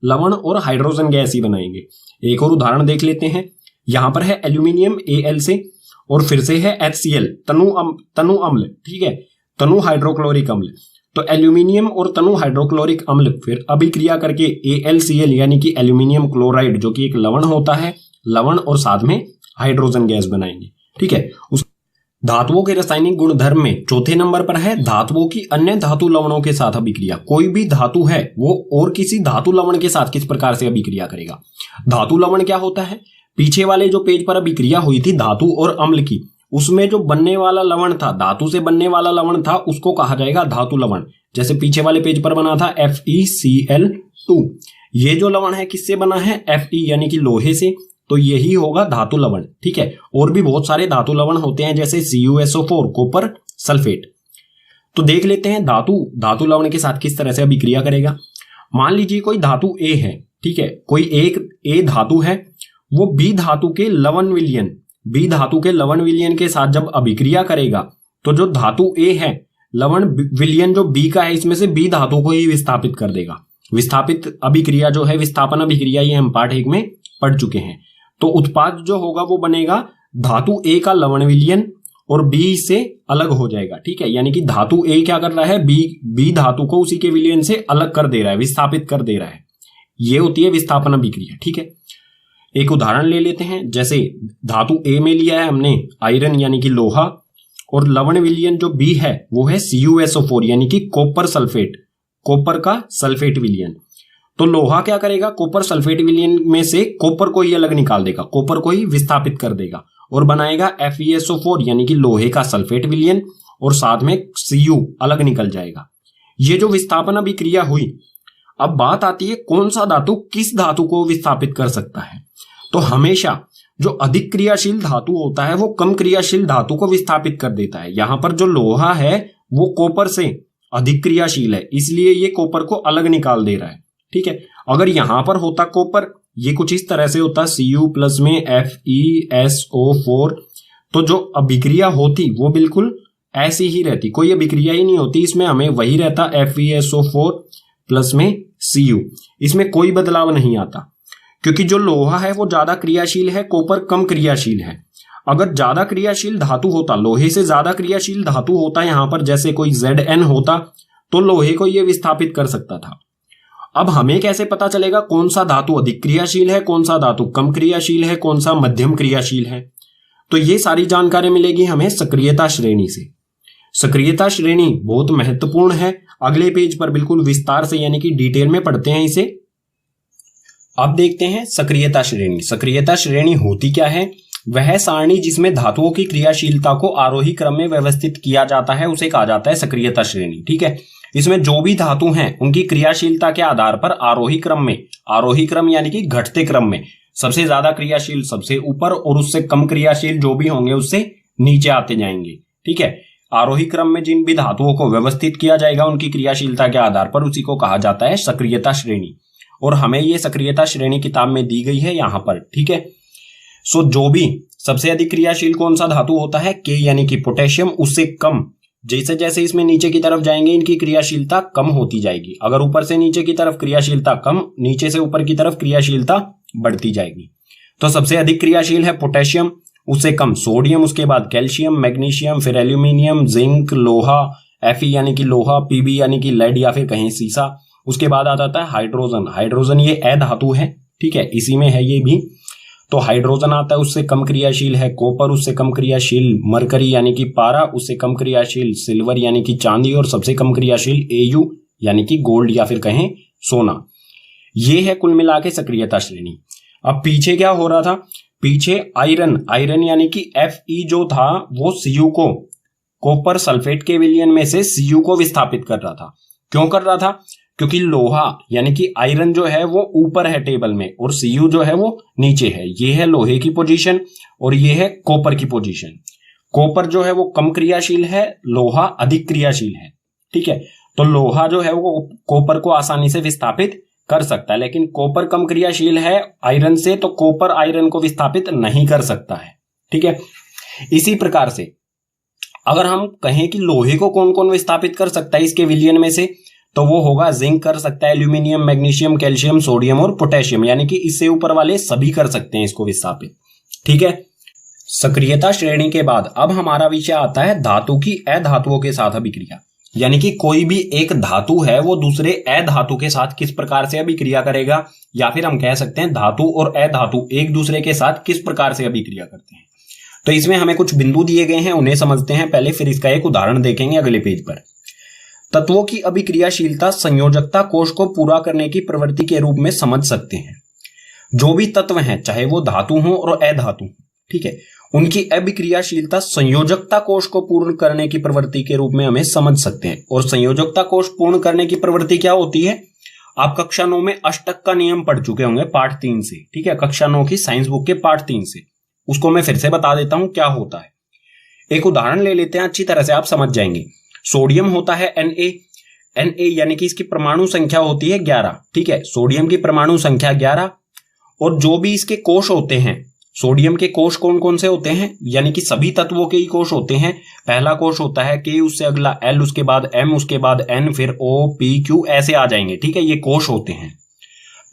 लवण और हाइड्रोजन गैस ही बनाएंगे। एक और उदाहरण देख लेते हैं। यहां पर है एल्यूमिनियम Al से और फिर से है HCl तनु अम्ल। ठीक है, तनु हाइड्रोक्लोरिक अम्ल। तो एल्यूमिनियम और तनु हाइड्रोक्लोरिक अम्ल फिर अभिक्रिया करके AlCl यानी कि एल्यूमिनियम क्लोराइड जो कि एक लवण होता है, लवण और साथ में हाइड्रोजन गैस बनाएंगे। ठीक है, उस धातुओं के रासायनिक गुणधर्म में चौथे नंबर पर है धातुओं की अन्य धातु लवणों के साथ अभिक्रिया। कोई भी धातु है वो और किसी धातु लवण के साथ किस प्रकार से अभिक्रिया करेगा। धातु लवण क्या होता है, पीछे वाले जो पेज पर अभिक्रिया हुई थी धातु और अम्ल की, उसमें जो बनने वाला लवण था, धातु से बनने वाला लवण था, उसको कहा जाएगा धातु लवण। जैसे पीछे वाले पेज पर बना था FeCl2। ये जो लवण है किससे बना है, Fe यानी कि लोहे से, तो यही होगा धातु लवण। ठीक है, और भी बहुत सारे धातु लवण होते हैं जैसे CuSO4 कॉपर सल्फेट। तो देख लेते हैं धातु लवण के साथ किस तरह से अभिक्रिया करेगा। मान लीजिए कोई धातु A है। ठीक है, कोई एक A धातु है, वो B धातु के लवण विलयन के साथ जब अभिक्रिया करेगा तो जो धातु A है लवण विलयन जो B का है इसमें से B धातु को ही विस्थापित कर देगा। विस्थापित अभिक्रिया जो है विस्थापन अभिक्रिया, ये हम पार्ट 1 में पढ़ चुके हैं। तो उत्पाद जो होगा वो बनेगा धातु A का लवण विलयन और B से अलग हो जाएगा। ठीक है, यानी कि धातु A क्या कर रहा है, B धातु को उसी के विलयन से अलग कर दे रहा है, विस्थापित कर दे रहा है। ये होती है विस्थापन अभिक्रिया। ठीक है, एक उदाहरण ले लेते हैं। जैसे धातु A में लिया है हमने आयरन यानी कि लोहा, और लवण विलयन जो B है वो है CuSO4 यानी कि कॉपर सल्फेट, कॉपर का सल्फेट विलयन। तो लोहा क्या करेगा, कॉपर सल्फेट विलयन में से कॉपर को ही अलग निकाल देगा, कॉपर को ही विस्थापित कर देगा और बनाएगा FeSO4 यानी कि लोहे का सल्फेट विलयन, और साथ में Cu अलग निकल जाएगा। ये जो विस्थापन अभिक्रिया हुई। अब बात आती है कौन सा धातु किस धातु को विस्थापित कर सकता है। तो हमेशा जो अधिक क्रियाशील धातु होता है वो कम क्रियाशील धातु को विस्थापित कर देता है। यहां पर जो लोहा है वो कॉपर से अधिक क्रियाशील है, इसलिए ये कॉपर को अलग निकाल दे रहा है। ठीक है, अगर यहां पर होता कॉपर, ये कुछ इस तरह से होता Cu प्लस में FeSO4, तो जो अभिक्रिया होती वो बिल्कुल ऐसी ही रहती, कोई अभिक्रिया ही नहीं होती। इसमें हमें वही रहता FeSO4 प्लस में Cu, इसमें कोई बदलाव नहीं आता, क्योंकि जो लोहा है वो ज्यादा क्रियाशील है, कॉपर कम क्रियाशील है। अगर ज्यादा क्रियाशील धातु होता, लोहे से ज्यादा क्रियाशील धातु होता यहां पर, जैसे कोई Zn होता, तो लोहे को ये विस्थापित कर सकता था। अब हमें कैसे पता चलेगा कौन सा धातु अधिक क्रियाशील है, कौन सा धातु कम क्रियाशील है, कौन सा मध्यम क्रियाशील है। तो ये सारी जानकारी मिलेगी हमें सक्रियता श्रेणी से। सक्रियता श्रेणी बहुत महत्वपूर्ण है। अगले पेज पर बिल्कुल विस्तार से यानी कि डिटेल में पढ़ते हैं इसे। अब देखते हैं सक्रियता श्रेणी। सक्रियता श्रेणी होती क्या है? वह सारणी जिसमें धातुओं की क्रियाशीलता को आरोही क्रम में व्यवस्थित किया जाता है उसे कहा जाता है सक्रियता श्रेणी। ठीक है, इसमें जो भी धातु हैं उनकी क्रियाशीलता के आधार पर आरोही क्रम में, आरोही क्रम यानी कि घटते क्रम में, सबसे ज्यादा क्रियाशील सबसे ऊपर और उससे कम क्रियाशील जो भी होंगे उससे नीचे आते जाएंगे। ठीक है, आरोही क्रम में जिन भी धातुओं को व्यवस्थित किया जाएगा उनकी क्रियाशीलता के आधार पर उसी को कहा जाता है सक्रियता श्रेणी। और हमें ये सक्रियता श्रेणी किताब में दी गई है यहां पर। ठीक है, सो जो भी सबसे अधिक क्रियाशील कौन सा धातु होता है? के यानी कि पोटेशियम, उससे कम जैसे जैसे इसमें नीचे की तरफ जाएंगे इनकी क्रियाशीलता कम होती जाएगी। अगर ऊपर से नीचे की तरफ क्रियाशीलता कम, नीचे से ऊपर की तरफ क्रियाशीलता बढ़ती जाएगी। तो सबसे अधिक क्रियाशील है पोटेशियम, उससे कम सोडियम, उसके बाद कैल्शियम, मैग्नीशियम, फिर एल्यूमिनियम, जिंक, लोहा, Fe यानी कि लोहा, Pb यानी कि लेड या फिर कहीं सीसा। उसके बाद आ जाता है हाइड्रोजन। हाइड्रोजन ये अधातु है। ठीक है, इसी में है ये भी। तो हाइड्रोजन आता है, उससे कम क्रियाशील है कॉपर, उससे कम क्रियाशील मरकरी यानी कि पारा, उससे कम क्रियाशील सिल्वर यानी कि चांदी, और सबसे कम क्रियाशील Au यानी कि गोल्ड या फिर कहें सोना। ये है कुल मिला के सक्रियता श्रेणी। अब पीछे क्या हो रहा था? पीछे आयरन, आयरन यानी कि Fe जो था वो Cu को, कॉपर सल्फेट के विलयन में से Cu को विस्थापित कर रहा था। क्यों कर रहा था? क्योंकि लोहा यानी कि आयरन जो है वो ऊपर है टेबल में और Cu जो है वो नीचे है। ये है लोहे की पोजीशन और ये है कॉपर की पोजीशन। कॉपर जो है वो कम क्रियाशील है, लोहा अधिक क्रियाशील है। ठीक है, तो लोहा जो है वो कॉपर को आसानी से विस्थापित कर सकता है, लेकिन कॉपर कम क्रियाशील है आयरन से, तो कॉपर आयरन को विस्थापित नहीं कर सकता है। ठीक है, इसी प्रकार से अगर हम कहें कि लोहे को कौन कौन विस्थापित कर सकता है इसके विलयन में से, तो वो होगा जिंक कर सकता है, एल्यूमिनियम, मैग्नीशियम, कैल्शियम, सोडियम और पोटेशियम, यानी कि इससे ऊपर वाले सभी कर सकते हैं इसको विस्थापित। ठीक है, सक्रियता श्रेणी के बाद अब हमारा विषय आता है धातु की अधातुओं के साथ अभिक्रिया। यानी कि कोई भी एक धातु है वो दूसरे अधातु के साथ किस प्रकार से अभिक्रिया करेगा, या फिर हम कह सकते हैं धातु और अधातु एक दूसरे के साथ किस प्रकार से अभिक्रिया करते हैं। तो इसमें हमें कुछ बिंदु दिए गए हैं, उन्हें समझते हैं पहले, फिर इसका एक उदाहरण देखेंगे अगले पेज पर। तत्वों की अभिक्रियाशीलता संयोजकता कोश को पूरा करने की प्रवृत्ति के रूप में समझ सकते हैं। जो भी तत्व हैं चाहे वो धातु हो और अधातु, ठीक है, उनकी अभिक्रियाशीलता संयोजकता कोश को पूर्ण करने की प्रवृत्ति के रूप में हमें समझ सकते हैं। और संयोजकता कोश पूर्ण करने की प्रवृत्ति क्या होती है? आप कक्षा 9 में अष्टक का नियम पढ़ चुके होंगे पाठ 3 से। ठीक है, कक्षा 9 की साइंस बुक के पाठ 3 से। उसको मैं फिर से बता देता हूं क्या होता है। एक उदाहरण ले लेते हैं, अच्छी तरह से आप समझ जाएंगे। सोडियम होता है Na यानी कि इसकी परमाणु संख्या होती है 11। ठीक है, सोडियम की परमाणु संख्या 11। और जो भी इसके कोश होते हैं, सोडियम के कोश कौन कौन से होते हैं? यानी कि सभी तत्वों के ही कोश होते हैं। पहला कोश होता है K, उससे अगला L, उसके बाद M, उसके बाद N, फिर O, P, Q ऐसे आ जाएंगे। ठीक है, ये कोश होते हैं।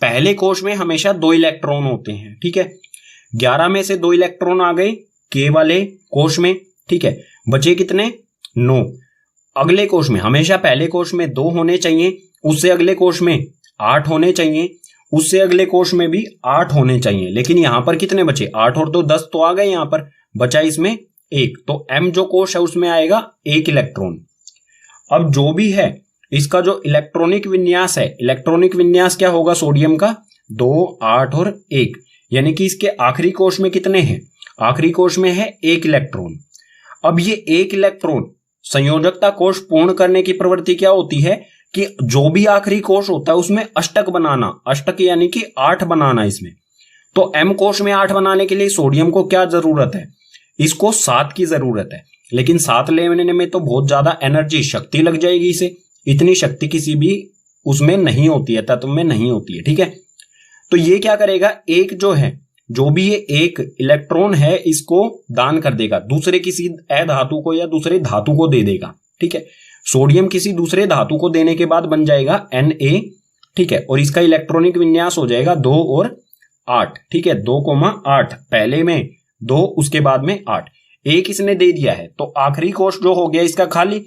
पहले कोश में हमेशा 2 इलेक्ट्रॉन होते हैं। ठीक है, 11 में से 2 इलेक्ट्रॉन आ गए K वाले कोश में। ठीक है, बचे कितने? 9। अगले कोश में हमेशा पहले कोश में 2 होने चाहिए, उससे अगले कोश में 8 होने चाहिए, उससे अगले कोश में भी 8 होने चाहिए। लेकिन यहां पर कितने बचे? 8 और 2 10 तो आ गए, यहां पर बचा इसमें 1। तो M जो कोश है उसमें आएगा 1 इलेक्ट्रॉन। अब जो भी है इसका जो इलेक्ट्रॉनिक विन्यास है, इलेक्ट्रॉनिक विन्यास क्या होगा सोडियम का? 2, 8 और 1। यानी कि इसके आखिरी कोश में कितने हैं? आखिरी कोश में है 1 इलेक्ट्रॉन। अब ये 1 इलेक्ट्रॉन संयोजकता कोश पूर्ण करने की प्रवृत्ति क्या होती है कि जो भी आखिरी कोश होता है उसमें अष्टक बनाना, अष्टक यानी कि 8 बनाना इसमें। तो M कोश में 8 बनाने के लिए सोडियम को क्या जरूरत है? इसको 7 की जरूरत है। लेकिन 7 लेने में तो बहुत ज्यादा एनर्जी, शक्ति लग जाएगी इसे। इतनी शक्ति किसी भी उसमें नहीं होती है, तत्व में नहीं होती है। ठीक है, तो ये क्या करेगा? एक जो है, जो भी ये 1 इलेक्ट्रॉन है इसको दान कर देगा, दूसरे किसी अधातु को या दूसरे धातु को दे देगा। ठीक है, सोडियम किसी दूसरे धातु को देने के बाद बन जाएगा Na। ठीक है, और इसका इलेक्ट्रॉनिक विन्यास हो जाएगा 2 और 8। ठीक है, 2,8, पहले में 2 उसके बाद में 8। 1 इसने दे दिया है, तो आखिरी कोश जो हो गया इसका खाली।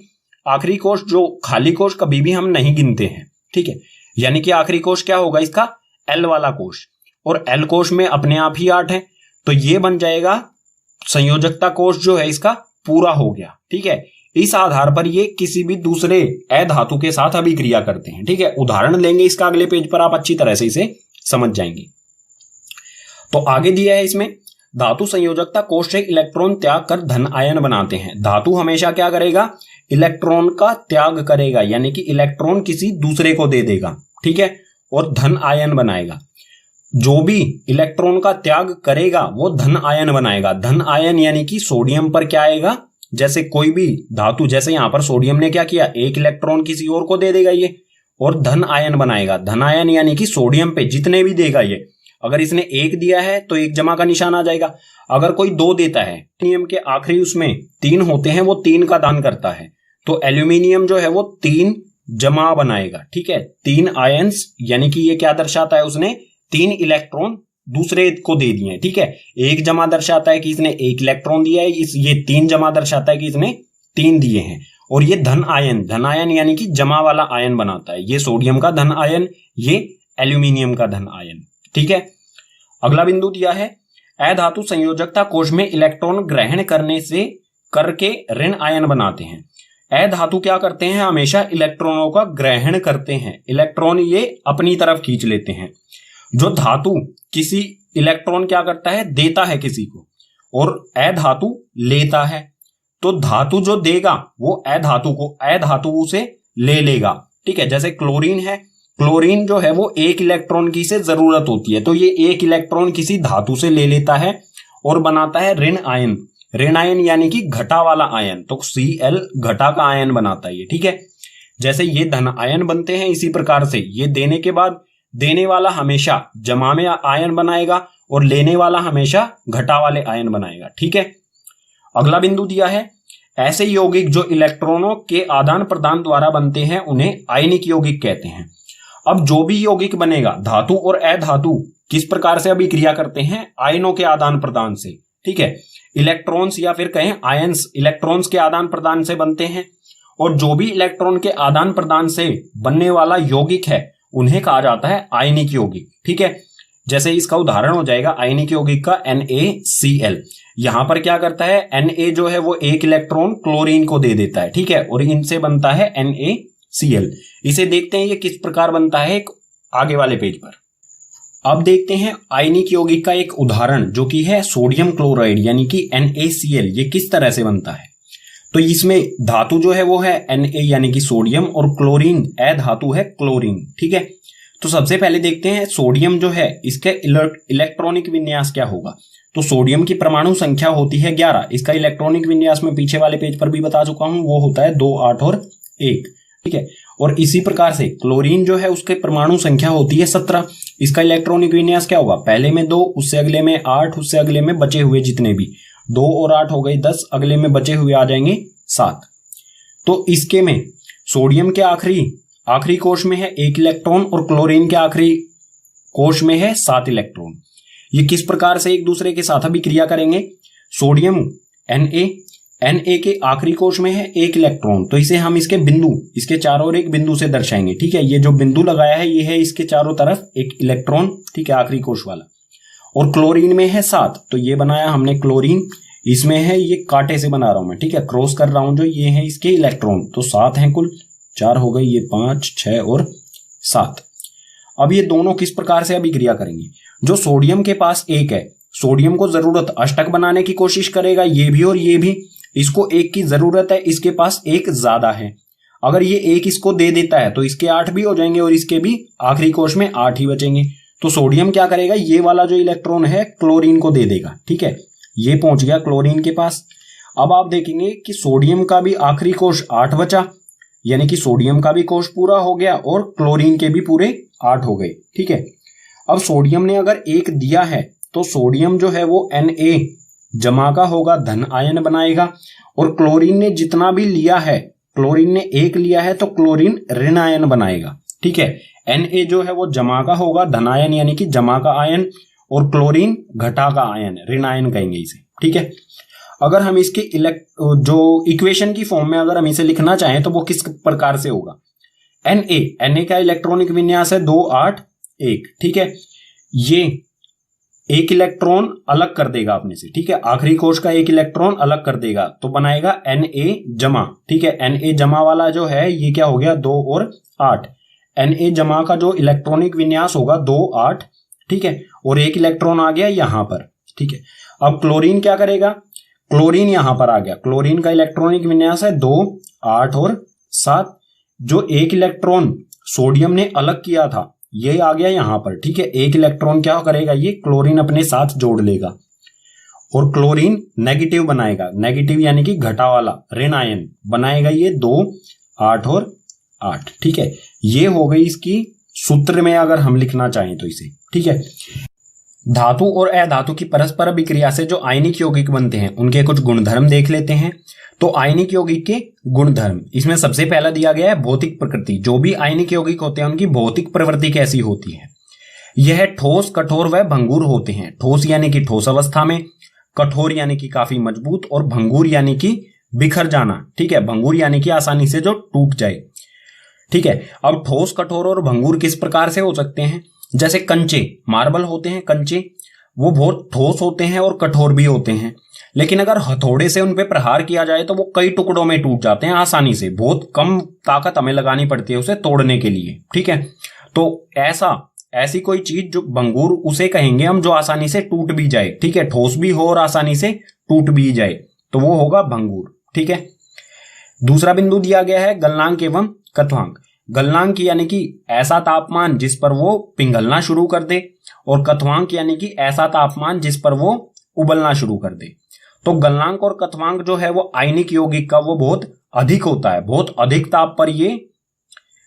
आखिरी कोश जो खाली कोश कभी भी हम नहीं गिनते हैं। ठीक है, यानी कि आखिरी कोश क्या होगा इसका? L वाला कोश। और L कोश में अपने आप ही 8 है, तो ये बन जाएगा संयोजकता कोश जो है इसका पूरा हो गया। ठीक है, इस आधार पर ये किसी भी दूसरे अधातु के साथ अभिक्रिया करते हैं। ठीक है, उदाहरण लेंगे इसका अगले पेज पर, आप अच्छी तरह से इसे समझ जाएंगे। तो आगे दिया है इसमें, धातु संयोजकता कोष से इलेक्ट्रॉन त्याग कर धन आयन बनाते हैं। धातु हमेशा क्या करेगा, इलेक्ट्रॉन का त्याग करेगा, यानी कि इलेक्ट्रॉन किसी दूसरे को दे देगा। ठीक है, और धन आयन बनाएगा। जो भी इलेक्ट्रॉन का त्याग करेगा वो धन आयन बनाएगा। धन आयन यानी कि सोडियम पर क्या आएगा, जैसे कोई भी धातु, जैसे यहां पर सोडियम ने क्या किया, एक इलेक्ट्रॉन किसी और को दे देगा ये, और धन आयन बनाएगा। धन आयन यानी कि सोडियम पे जितने भी देगा ये, अगर इसने एक दिया है तो एक जमा का निशान आ जाएगा। अगर कोई दो देता है, एल्यूमिनियम के आखिरी उसमें 3 होते हैं, वो 3 का दान करता है, तो एल्यूमिनियम जो है वो 3 जमा बनाएगा। ठीक है, 3 आयंस, यानी कि ये क्या दर्शाता है, उसने 3 इलेक्ट्रॉन दूसरे को दे दिए हैं। ठीक है, एक जमा दर्शाता है कि इसने 1 इलेक्ट्रॉन दिया है, ये 3 जमा दर्शाता है कि इसने 3 दिए हैं। और ये धन आयन यानी कि जमा वाला आयन बनाता है। ये सोडियम का धन आयन, ये एल्यूमिनियम का धन आयन। ठीक है, अगला बिंदु दिया है, अधातु संयोजकता कोष में इलेक्ट्रॉन ग्रहण करने से करके ऋण आयन बनाते हैं। अधातु क्या करते हैं, हमेशा इलेक्ट्रॉनों का ग्रहण करते हैं, इलेक्ट्रॉन ये अपनी तरफ खींच लेते हैं। जो धातु किसी इलेक्ट्रॉन क्या करता है, देता है किसी को, और अधातु लेता है। तो धातु जो देगा वो अधातु उसे ले लेगा। ठीक है, जैसे क्लोरीन है, क्लोरीन जो है वो 1 इलेक्ट्रॉन की से जरूरत होती है, तो ये 1 इलेक्ट्रॉन किसी धातु से ले लेता है और बनाता है ऋण आयन। ऋण आयन यानी कि घटा वाला आयन, तो Cl घटा का आयन बनाता है ये। ठीक है, जैसे ये धन आयन बनते हैं, इसी प्रकार से ये देने के बाद देने वाला हमेशा जमा में आयन बनाएगा और लेने वाला हमेशा घटा वाले आयन बनाएगा। ठीक है, अगला बिंदु दिया है, ऐसे यौगिक जो इलेक्ट्रॉनों के आदान प्रदान द्वारा बनते हैं उन्हें आयनिक यौगिक कहते हैं। अब जो भी यौगिक बनेगा, धातु और अधातु किस प्रकार से अभिक्रिया करते हैं, आयनों के आदान प्रदान से। ठीक है, इलेक्ट्रॉन्स या फिर कहें आयंस इलेक्ट्रॉन्स के आदान प्रदान से बनते हैं, और जो भी इलेक्ट्रॉन के आदान प्रदान से बनने वाला यौगिक है उन्हें कहा जाता है आयनिक यौगिक। ठीक है, जैसे इसका उदाहरण हो जाएगा आयनिक यौगिक का NaCl। यहां पर क्या करता है, Na जो है वो 1 इलेक्ट्रॉन क्लोरीन को दे देता है। ठीक है, और इनसे बनता है NaCl। इसे देखते हैं ये किस प्रकार बनता है एक आगे वाले पेज पर। अब देखते हैं आयनिक यौगिक का एक उदाहरण, जो कि है सोडियम क्लोराइड यानी कि NaCl। ये किस तरह से बनता है, तो इसमें धातु जो है वो है Na यानी कि सोडियम, और क्लोरीन अधातु है क्लोरीन। ठीक है, तो सबसे पहले देखते हैं सोडियम जो है इसके इलेक्ट्रॉनिक विन्यास क्या होगा। तो सोडियम की परमाणु संख्या होती है 11। इसका इलेक्ट्रॉनिक विन्यास में पीछे वाले पेज पर भी बता चुका हूं, वो होता है 2, 8 और 1। ठीक है, और इसी प्रकार से क्लोरीन जो है उसके परमाणु संख्या होती है 17। इसका इलेक्ट्रॉनिक विन्यास क्या होगा, पहले में 2, उससे अगले में 8, उससे अगले में बचे हुए जितने भी 2 और 8 हो गए 10, अगले में बचे हुए आ जाएंगे 7। तो इसके में सोडियम के आखिरी कोष में है 1 इलेक्ट्रॉन और क्लोरीन के आखिरी कोष में है 7 इलेक्ट्रॉन। ये किस प्रकार से एक दूसरे के साथ अभिक्रिया करेंगे, सोडियम Na के आखिरी कोष में है 1 इलेक्ट्रॉन, तो इसे हम इसके चारों ओर एक बिंदु से दर्शाएंगे। ठीक है, ये जो बिंदु लगाया है ये है इसके चारों तरफ 1 इलेक्ट्रॉन। ठीक है, आखिरी कोष वाला। और क्लोरीन में है 7, तो ये बनाया हमने क्लोरीन, इसमें है ये कांटे से बना रहा हूं मैं। ठीक है, क्रॉस कर रहा हूं जो ये है इसके इलेक्ट्रॉन, तो 7 हैं कुल, 4 हो गए, ये 5, 6 और 7। अब ये दोनों किस प्रकार से अभिक्रिया करेंगे, जो सोडियम के पास 1 है, सोडियम को जरूरत अष्टक बनाने की कोशिश करेगा, ये भी और ये भी। इसको 1 की जरूरत है, इसके पास 1 ज्यादा है। अगर ये 1 इसको दे देता है तो इसके 8 भी हो जाएंगे और इसके भी आखिरी कोष में 8 ही बचेंगे। तो सोडियम क्या करेगा, ये वाला जो इलेक्ट्रॉन है क्लोरीन को दे देगा। ठीक है, ये पहुंच गया क्लोरीन के पास। अब आप देखेंगे कि सोडियम का भी आखिरी कोष 8 बचा, यानी कि सोडियम का भी कोष पूरा हो गया और क्लोरीन के भी पूरे 8 हो गए। ठीक है, अब सोडियम ने अगर 1 दिया है तो सोडियम जो है वो Na जमा का होगा, धन आयन बनाएगा, और क्लोरीन ने जितना भी लिया है, क्लोरीन ने 1 लिया है तो क्लोरीन ऋण आयन बनाएगा। ठीक है, Na जो है वो जमा का होगा, धन आयन यानी कि जमा का आयन, और क्लोरीन घटा का आयन, ऋण आयन कहेंगे इसे। ठीक है, अगर हम इसके जो इक्वेशन की फॉर्म में अगर हम इसे लिखना चाहें तो वो किस प्रकार से होगा, Na का इलेक्ट्रॉनिक विन्यास है 2, 8, 1। ठीक है, ये एक इलेक्ट्रॉन अलग कर देगा अपने से, ठीक है, आखिरी कोश का एक इलेक्ट्रॉन अलग कर देगा तो बनाएगा Na जमा, ठीक है। Na जमा वाला जो है ये क्या हो गया 2 और 8। Na जमा का जो इलेक्ट्रॉनिक विन्यास होगा 2 8, ठीक है, और एक इलेक्ट्रॉन आ गया यहां पर, ठीक है। अब क्लोरीन क्या करेगा, क्लोरीन यहां पर आ गया, क्लोरीन का इलेक्ट्रॉनिक विन्यास है 2 8 और 7। जो एक इलेक्ट्रॉन सोडियम ने अलग किया था ये आ गया यहां पर, ठीक है। एक इलेक्ट्रॉन क्या करेगा, ये क्लोरीन अपने साथ जोड़ लेगा और क्लोरीन नेगेटिव बनाएगा, नेगेटिव यानी कि घटा वाला ऋण आयन बनाएगा ये 2 8 और 8, ठीक है। ये हो गई इसकी सूत्र में अगर हम लिखना चाहें तो इसे, ठीक है। धातु और अधातु की परस्पर अभिक्रिया से जो आयनिक यौगिक बनते हैं उनके कुछ गुणधर्म देख लेते हैं। तो आयनिक यौगिक के गुणधर्म, इसमें सबसे पहला दिया गया है भौतिक प्रकृति। जो भी आयनिक यौगिक होते हैं उनकी भौतिक प्रवृत्ति कैसी होती है, यह ठोस, कठोर व भंगुर होते हैं। ठोस यानी कि ठोस अवस्था में, कठोर यानी कि काफी मजबूत, और भंगुर यानी कि बिखर जाना, ठीक है। भंगुर यानी कि आसानी से जो टूट जाए, ठीक है। अब ठोस, कठोर और भंगुर किस प्रकार से हो सकते हैं, जैसे कंचे, मार्बल होते हैं कंचे, वो बहुत ठोस होते हैं और कठोर भी होते हैं, लेकिन अगर हथौड़े से उन पे प्रहार किया जाए तो वो कई टुकड़ों में टूट जाते हैं आसानी से, बहुत कम ताकत हमें लगानी पड़ती है उसे तोड़ने के लिए, ठीक है। तो ऐसी कोई चीज जो भंगुर उसे कहेंगे हम, जो आसानी से टूट भी जाए, ठीक है, ठोस भी हो और आसानी से टूट भी जाए, तो वो होगा भंगुर, ठीक है। दूसरा बिंदु दिया गया है गलनांक एवं कथवांक। गलनांक यानी कि ऐसा तापमान जिस पर वो पिघलना शुरू कर दे, और कथवांक यानी कि ऐसा तापमान जिस पर वो उबलना शुरू कर दे। तो गलनांक और कथवांक जो है वो आयनिक यौगिक का वो बहुत अधिक होता है, बहुत अधिक ताप पर ये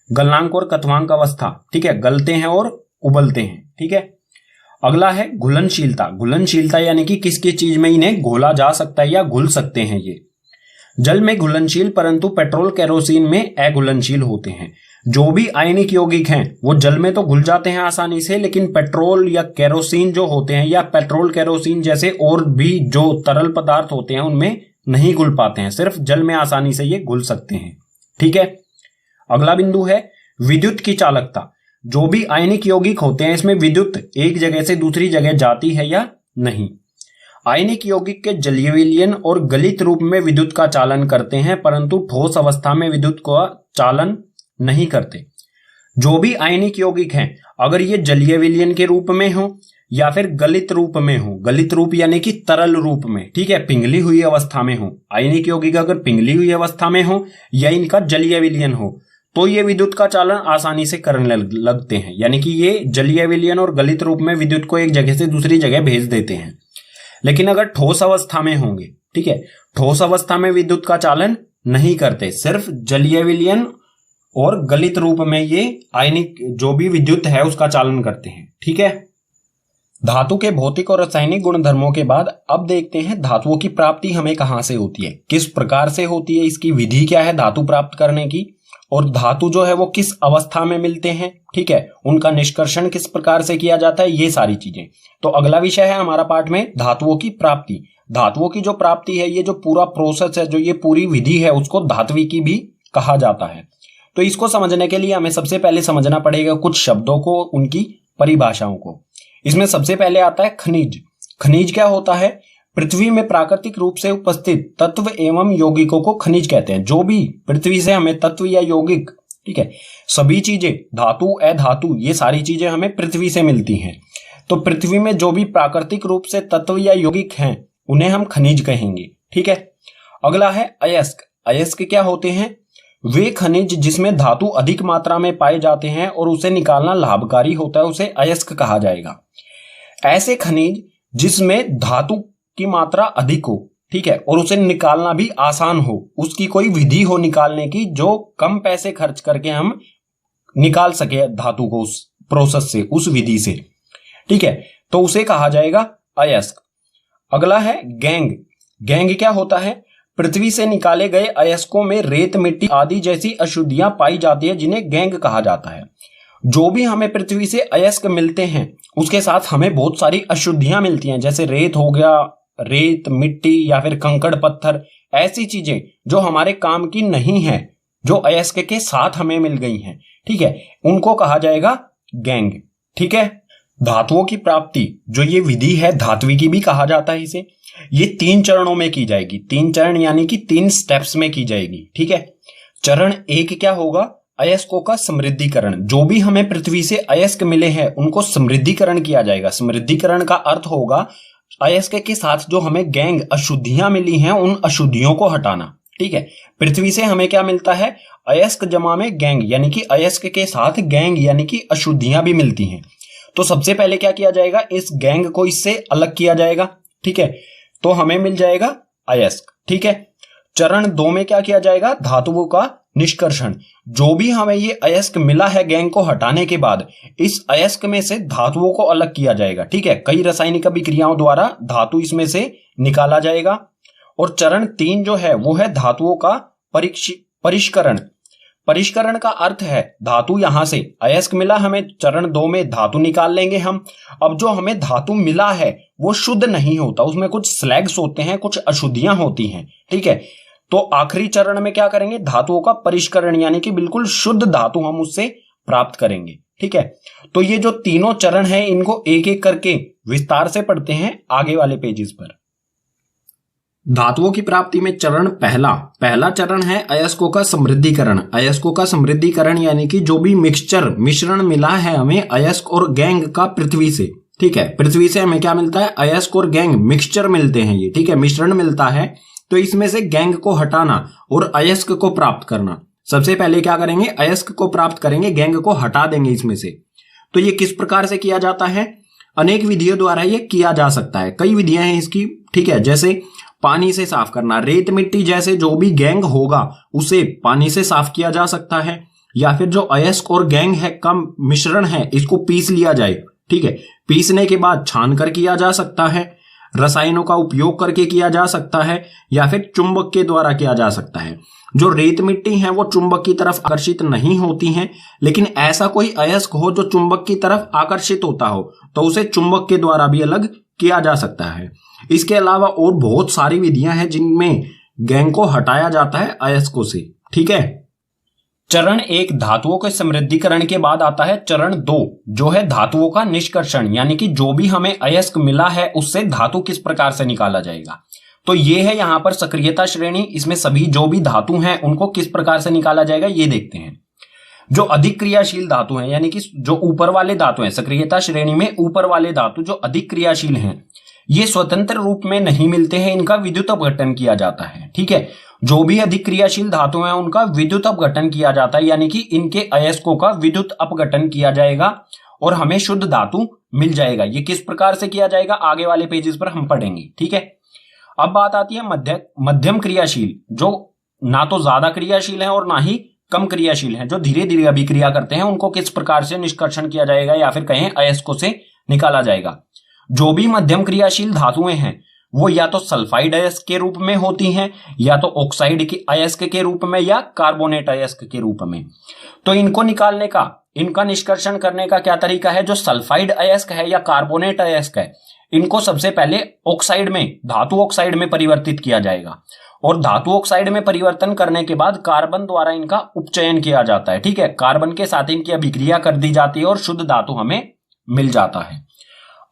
गलनांक और कथवांक अवस्था, ठीक है, गलते हैं और उबलते हैं, ठीक है। अगला है घुलनशीलता। घुलनशीलता यानी कि किस किस चीज में इन्हें घोला जा सकता है या घुल सकते हैं ये। जल में घुलनशील परंतु पेट्रोल केरोसिन में अघुलनशील होते हैं। जो भी आयनिक यौगिक हैं वो जल में तो घुल जाते हैं आसानी से, लेकिन पेट्रोल या केरोसिन जो होते हैं या पेट्रोल केरोसिन जैसे और भी जो तरल पदार्थ होते हैं उनमें नहीं घुल पाते हैं, सिर्फ जल में आसानी से ये घुल सकते हैं, ठीक है। अगला बिंदु है विद्युत की चालकता। जो भी आयनिक यौगिक होते हैं इसमें विद्युत एक जगह से दूसरी जगह जाती है या नहीं। आयनिक यौगिक के जलीय विलयन और गलित रूप में विद्युत का चालन करते हैं, परंतु ठोस अवस्था में विद्युत का चालन नहीं करते। जो भी आयनिक यौगिक हैं अगर ये जलीय विलयन के रूप में हो या फिर गलित रूप में हो, गलित रूप यानी कि तरल रूप में, ठीक है, पिघली हुई अवस्था में हो, आयनिक यौगिक अगर पिघली हुई अवस्था में हो या इनका जलीय विलयन हो तो ये विद्युत का चालन आसानी से करने लगते हैं, यानी कि ये जलीय विलयन और गलित रूप में विद्युत को एक जगह से दूसरी जगह भेज देते हैं। लेकिन अगर ठोस अवस्था में होंगे, ठीक है, ठोस अवस्था में विद्युत का चालन नहीं करते, सिर्फ जलीय विलयन और गलित रूप में ये आयनिक जो भी विद्युत है उसका चालन करते हैं, ठीक है। धातु के भौतिक और रासायनिक गुणधर्मों के बाद अब देखते हैं धातुओं की प्राप्ति हमें कहां से होती है, किस प्रकार से होती है, इसकी विधि क्या है धातु प्राप्त करने की, और धातु जो है वो किस अवस्था में मिलते हैं, ठीक है, उनका निष्कर्षण किस प्रकार से किया जाता है, ये सारी चीजें। तो अगला विषय है हमारा पाठ में धातुओं की प्राप्ति। धातुओं की जो प्राप्ति है, ये जो पूरा प्रोसेस है, जो ये पूरी विधि है, उसको धात्विकी भी कहा जाता है। तो इसको समझने के लिए हमें सबसे पहले समझना पड़ेगा कुछ शब्दों को, उनकी परिभाषाओं को। इसमें सबसे पहले आता है खनिज। खनिज क्या होता है, पृथ्वी में प्राकृतिक रूप से उपस्थित तत्व एवं यौगिकों को खनिज कहते हैं। जो भी पृथ्वी से हमें तत्व या यौगिक, ठीक है, सभी चीजें धातु अधातु ये सारी चीजें हमें पृथ्वी से मिलती हैं। तो पृथ्वी में जो भी प्राकृतिक रूप से तत्व या यौगिक हैं उन्हें हम खनिज कहेंगे, ठीक है। अगला है अयस्क। अयस्क क्या होते हैं, वे खनिज जिसमें धातु अधिक मात्रा में पाए जाते हैं और उसे निकालना लाभकारी होता है, उसे अयस्क कहा जाएगा। ऐसे खनिज जिसमें धातु की मात्रा अधिक हो, ठीक है, और उसे निकालना भी आसान हो, उसकी कोई विधि हो निकालने की जो कम पैसे खर्च करके हम निकाल सके धातु को उस प्रोसेस से, उस विधि से, ठीक है, तो उसे कहा जाएगा अयस्क। अगला है गैंग। गैंग क्या होता है, पृथ्वी से निकाले गए अयस्कों में रेत, मिट्टी आदि जैसी अशुद्धियां पाई जाती है जिन्हें गैंग कहा जाता है। जो भी हमें पृथ्वी से अयस्क मिलते हैं उसके साथ हमें बहुत सारी अशुद्धियां मिलती हैं, जैसे रेत हो गया, रेत, मिट्टी या फिर कंकड़ पत्थर, ऐसी चीजें जो हमारे काम की नहीं है, जो अयस्क के साथ हमें मिल गई हैं, ठीक है, उनको कहा जाएगा गैंग, ठीक है। धातुओं की प्राप्ति जो ये विधि है धात्विकी भी कहा जाता है इसे, ये 3 चरणों में की जाएगी। 3 चरण यानी कि 3 स्टेप्स में की जाएगी, ठीक है। चरण 1 क्या होगा, अयस्कों का समृद्धिकरण। जो भी हमें पृथ्वी से अयस्क मिले हैं उनको समृद्धिकरण किया जाएगा। समृद्धिकरण का अर्थ होगा अयस्क के साथ जो हमें गैंग अशुद्धियां मिली हैं उन अशुद्धियों को हटाना, ठीक है। पृथ्वी से हमें क्या मिलता है, अयस्क जमा में गैंग, यानी कि अयस्क के साथ गैंग यानी कि अशुद्धियां भी मिलती हैं। तो सबसे पहले क्या किया जाएगा, इस गैंग को इससे अलग किया जाएगा, ठीक है। तो हमें मिल जाएगा अयस्क, ठीक है। चरण 2 में क्या किया जाएगा, धातुओं का निष्कर्षण। जो भी हमें ये अयस्क मिला है गैंग को हटाने के बाद इस अयस्क में से धातुओं को अलग किया जाएगा, ठीक है। कई रासायनिक अभिक्रियाओं द्वारा धातु इसमें से निकाला जाएगा। और चरण 3 जो है वो है धातुओं का परिष्करण। परिष्करण का अर्थ है धातु, यहां से अयस्क मिला हमें, चरण 2 में धातु निकाल लेंगे हम। अब जो हमें धातु मिला है वो शुद्ध नहीं होता, उसमें कुछ स्लैग्स होते हैं, कुछ अशुद्धियां होती हैं, ठीक है। तो आखिरी चरण में क्या करेंगे, धातुओं का परिष्करण, यानी कि बिल्कुल शुद्ध धातु हम उससे प्राप्त करेंगे, ठीक है। तो ये जो तीनों चरण हैं इनको एक एक करके विस्तार से पढ़ते हैं आगे वाले पेजेस पर। धातुओं की प्राप्ति में चरण पहला चरण है अयस्कों का समृद्धिकरण। अयस्कों का समृद्धिकरण यानी कि जो भी मिश्रण मिला है हमें अयस्क और गैंग का पृथ्वी से, ठीक है। पृथ्वी से हमें क्या मिलता है, अयस्क और गैंग मिक्सचर मिलते हैं ये, ठीक है, मिश्रण मिलता है। तो इसमें से गैंग को हटाना और अयस्क को प्राप्त करना। सबसे पहले क्या करेंगे, अयस्क को प्राप्त करेंगे, गैंग को हटा देंगे इसमें से। तो ये किस प्रकार से किया जाता है, अनेक विधियों द्वारा ये किया जा सकता है। कई विधियां हैं इसकी, ठीक है। जैसे पानी से साफ करना, रेत मिट्टी जैसे जो भी गैंग होगा उसे पानी से साफ किया जा सकता है। या फिर जो अयस्क और गैंग है कम मिश्रण है इसको पीस लिया जाए, ठीक है। पीसने के बाद छान कर किया जा सकता है, रसायनों का उपयोग करके किया जा सकता है, या फिर चुंबक के द्वारा किया जा सकता है। जो रेत मिट्टी है वो चुंबक की तरफ आकर्षित नहीं होती हैं, लेकिन ऐसा कोई अयस्क हो जो चुंबक की तरफ आकर्षित होता हो तो उसे चुंबक के द्वारा भी अलग किया जा सकता है। इसके अलावा और बहुत सारी विधियां हैं जिनमें गैंग को हटाया जाता है अयस्कों से, ठीक है। चरण 1 धातुओं के समृद्धिकरण के बाद आता है चरण 2 जो है धातुओं का निष्कर्षण, यानी कि जो भी हमें अयस्क मिला है उससे धातु किस प्रकार से निकाला जाएगा। तो ये है यहां पर सक्रियता श्रेणी, इसमें सभी जो भी धातु हैं उनको किस प्रकार से निकाला जाएगा ये देखते हैं। जो अधिक क्रियाशील धातु हैं, यानी कि जो ऊपर वाले धातु हैं, सक्रियता श्रेणी में ऊपर वाले धातु जो अधिक क्रियाशील हैं ये स्वतंत्र रूप में नहीं मिलते हैं, इनका विद्युत अपघटन किया जाता है, ठीक है। जो भी अधिक क्रियाशील धातु हैं उनका विद्युत अपघटन किया जाता है, यानी कि इनके अयस्कों का विद्युत अपघटन किया जाएगा और हमें शुद्ध धातु मिल जाएगा। ये किस प्रकार से किया जाएगा आगे वाले पेजेस पर हम पढ़ेंगे, ठीक है। अब बात आती है मध्यम क्रियाशील, जो ना तो ज्यादा क्रियाशील है और ना ही कम क्रियाशील है, जो धीरे धीरे अभिक्रिया करते हैं, उनको किस प्रकार से निष्कर्षण किया जाएगा या फिर कहें अयस्कों से निकाला जाएगा। जो भी मध्यम क्रियाशील धातुएं हैं वो या तो सल्फाइड अयस्क के रूप में होती हैं, या तो ऑक्साइड की अयस्क के रूप में, या कार्बोनेट अयस्क के रूप में। तो इनको निकालने का, इनका निष्कर्षण करने का क्या तरीका है, जो सल्फाइड अयस्क है या कार्बोनेट अयस्क है इनको सबसे पहले ऑक्साइड में, धातु ऑक्साइड में परिवर्तित किया जाएगा। और धातु ऑक्साइड में परिवर्तन करने के बाद कार्बन द्वारा इनका उपचयन किया जाता है, ठीक है। कार्बन के साथ इनकी अभिक्रिया कर दी जाती है और शुद्ध धातु हमें मिल जाता है।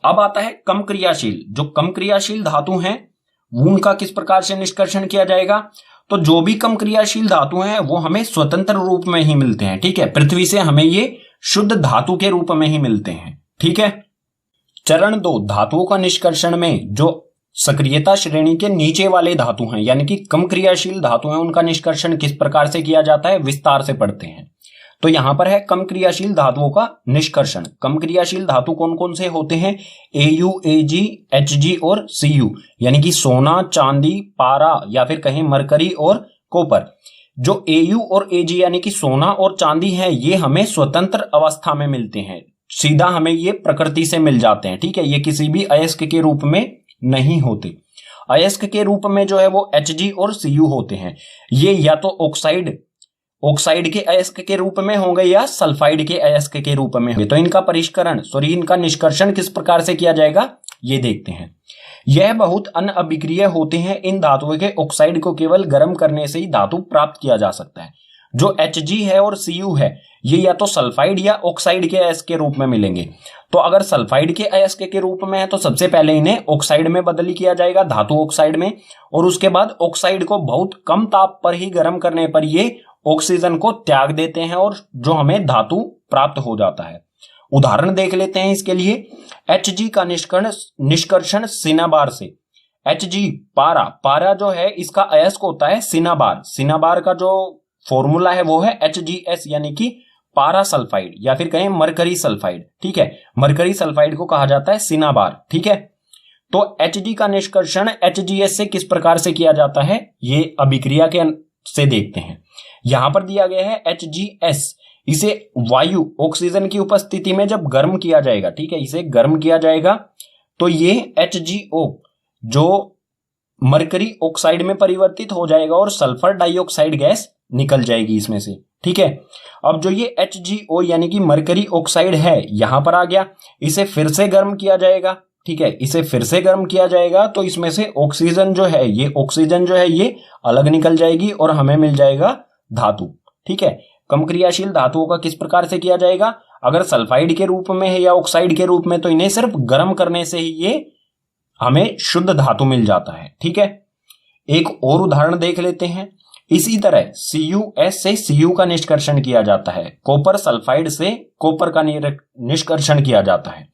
अब आता है कम क्रियाशील। जो कम क्रियाशील धातु हैं उनका किस प्रकार से निष्कर्षण किया जाएगा। तो जो भी कम क्रियाशील धातु हैं वो हमें स्वतंत्र रूप में ही मिलते हैं, ठीक है। पृथ्वी से हमें ये शुद्ध धातु के रूप में ही मिलते हैं, ठीक है। चरण 2 धातुओं का निष्कर्षण में जो सक्रियता श्रेणी के नीचे वाले धातु हैं, यानी कि कम क्रियाशील धातु हैं, उनका निष्कर्षण किस प्रकार से किया जाता है विस्तार से पढ़ते हैं। तो यहां पर है कम क्रियाशील धातुओं का निष्कर्षण। कम क्रियाशील धातु कौन कौन से होते हैं, Au, Ag, Hg और Cu, यानी कि सोना, चांदी, पारा या फिर कहें मरकरी और कॉपर। जो Au और Ag यानी कि सोना और चांदी है ये हमें स्वतंत्र अवस्था में मिलते हैं, सीधा हमें ये प्रकृति से मिल जाते हैं, ठीक है। ये किसी भी अयस्क के रूप में नहीं होते। अयस्क के रूप में जो है वो Hg और Cu होते हैं। ये या तो ऑक्साइड के अयस्क के रूप में होंगे या सल्फाइड के अयस्क के रूप में होंगे। तो इनका निष्कर्षण किस प्रकार से किया जाएगा ये देखते हैं। यह बहुत अनअभिक्रिय होते हैं। इन धातुओं के ऑक्साइड को केवल गर्म करने से ही धातु प्राप्त किया जा सकता है। जो Hg है और Cu है ये या तो सल्फाइड या ऑक्साइड के अयस्क के रूप में मिलेंगे। तो अगर सल्फाइड के अयस्क के रूप में है तो सबसे पहले इन्हें ऑक्साइड में बदली किया जाएगा, धातु ऑक्साइड में, और उसके बाद ऑक्साइड को बहुत कम ताप पर ही गर्म करने पर ये ऑक्सीजन को त्याग देते हैं और जो हमें धातु प्राप्त हो जाता है। उदाहरण देख लेते हैं इसके लिए। Hg का निष्कर्षण सिनाबार से। Hg पारा जो है इसका अयस्क होता है सिनाबार। सिनाबार का जो फॉर्मूला है वो है HgS यानी कि पारा सल्फाइड या फिर कहें मरकरी सल्फाइड। ठीक है, मरकरी सल्फाइड को कहा जाता है सिनाबार। ठीक है, तो Hg का निष्कर्षण HgS से किस प्रकार से किया जाता है ये अभिक्रिया के से देखते हैं। यहां पर दिया गया है HgS, इसे वायु ऑक्सीजन की उपस्थिति में जब गर्म किया जाएगा, ठीक है, इसे गर्म किया जाएगा तो ये HgO जो मरकरी ऑक्साइड में परिवर्तित हो जाएगा और सल्फर डाइऑक्साइड गैस निकल जाएगी इसमें से। ठीक है, अब जो ये HgO यानी कि मरकरी ऑक्साइड है यहां पर आ गया, इसे फिर से गर्म किया जाएगा। ठीक है, इसे फिर से गर्म किया जाएगा तो इसमें से ऑक्सीजन जो है ये अलग निकल जाएगी और हमें मिल जाएगा धातु। ठीक है, कम क्रियाशील धातुओं का किस प्रकार से किया जाएगा, अगर सल्फाइड के रूप में है या ऑक्साइड के रूप में तो इन्हें सिर्फ गर्म करने से ही ये हमें शुद्ध धातु मिल जाता है। ठीक है, एक और उदाहरण देख लेते हैं। इसी तरह CuS से Cu का निष्कर्षण किया जाता है, कॉपर सल्फाइड से कॉपर का निष्कर्षण किया जाता है।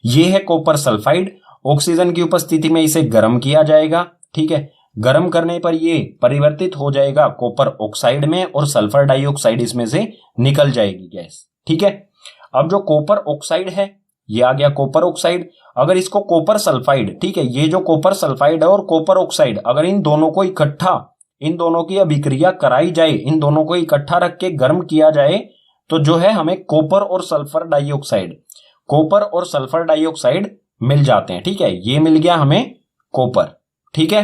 यह है कॉपर सल्फाइड, ऑक्सीजन की उपस्थिति में इसे गर्म किया जाएगा। ठीक है, गर्म करने पर यह परिवर्तित हो जाएगा कॉपर ऑक्साइड में और सल्फर डाइऑक्साइड इसमें से निकल जाएगी गैस। ठीक है, अब जो कॉपर ऑक्साइड है ये आ गया कॉपर ऑक्साइड। अगर इसको कॉपर सल्फाइड, ठीक है, ये जो कॉपर सल्फाइड है और कॉपर ऑक्साइड, अगर इन दोनों को इकट्ठा, इन दोनों की अभिक्रिया कराई जाए, इन दोनों को इकट्ठा रख के गर्म किया जाए तो जो है हमें कॉपर और सल्फर डाइऑक्साइड मिल जाते हैं। ठीक है, ये मिल गया हमें कॉपर। ठीक है,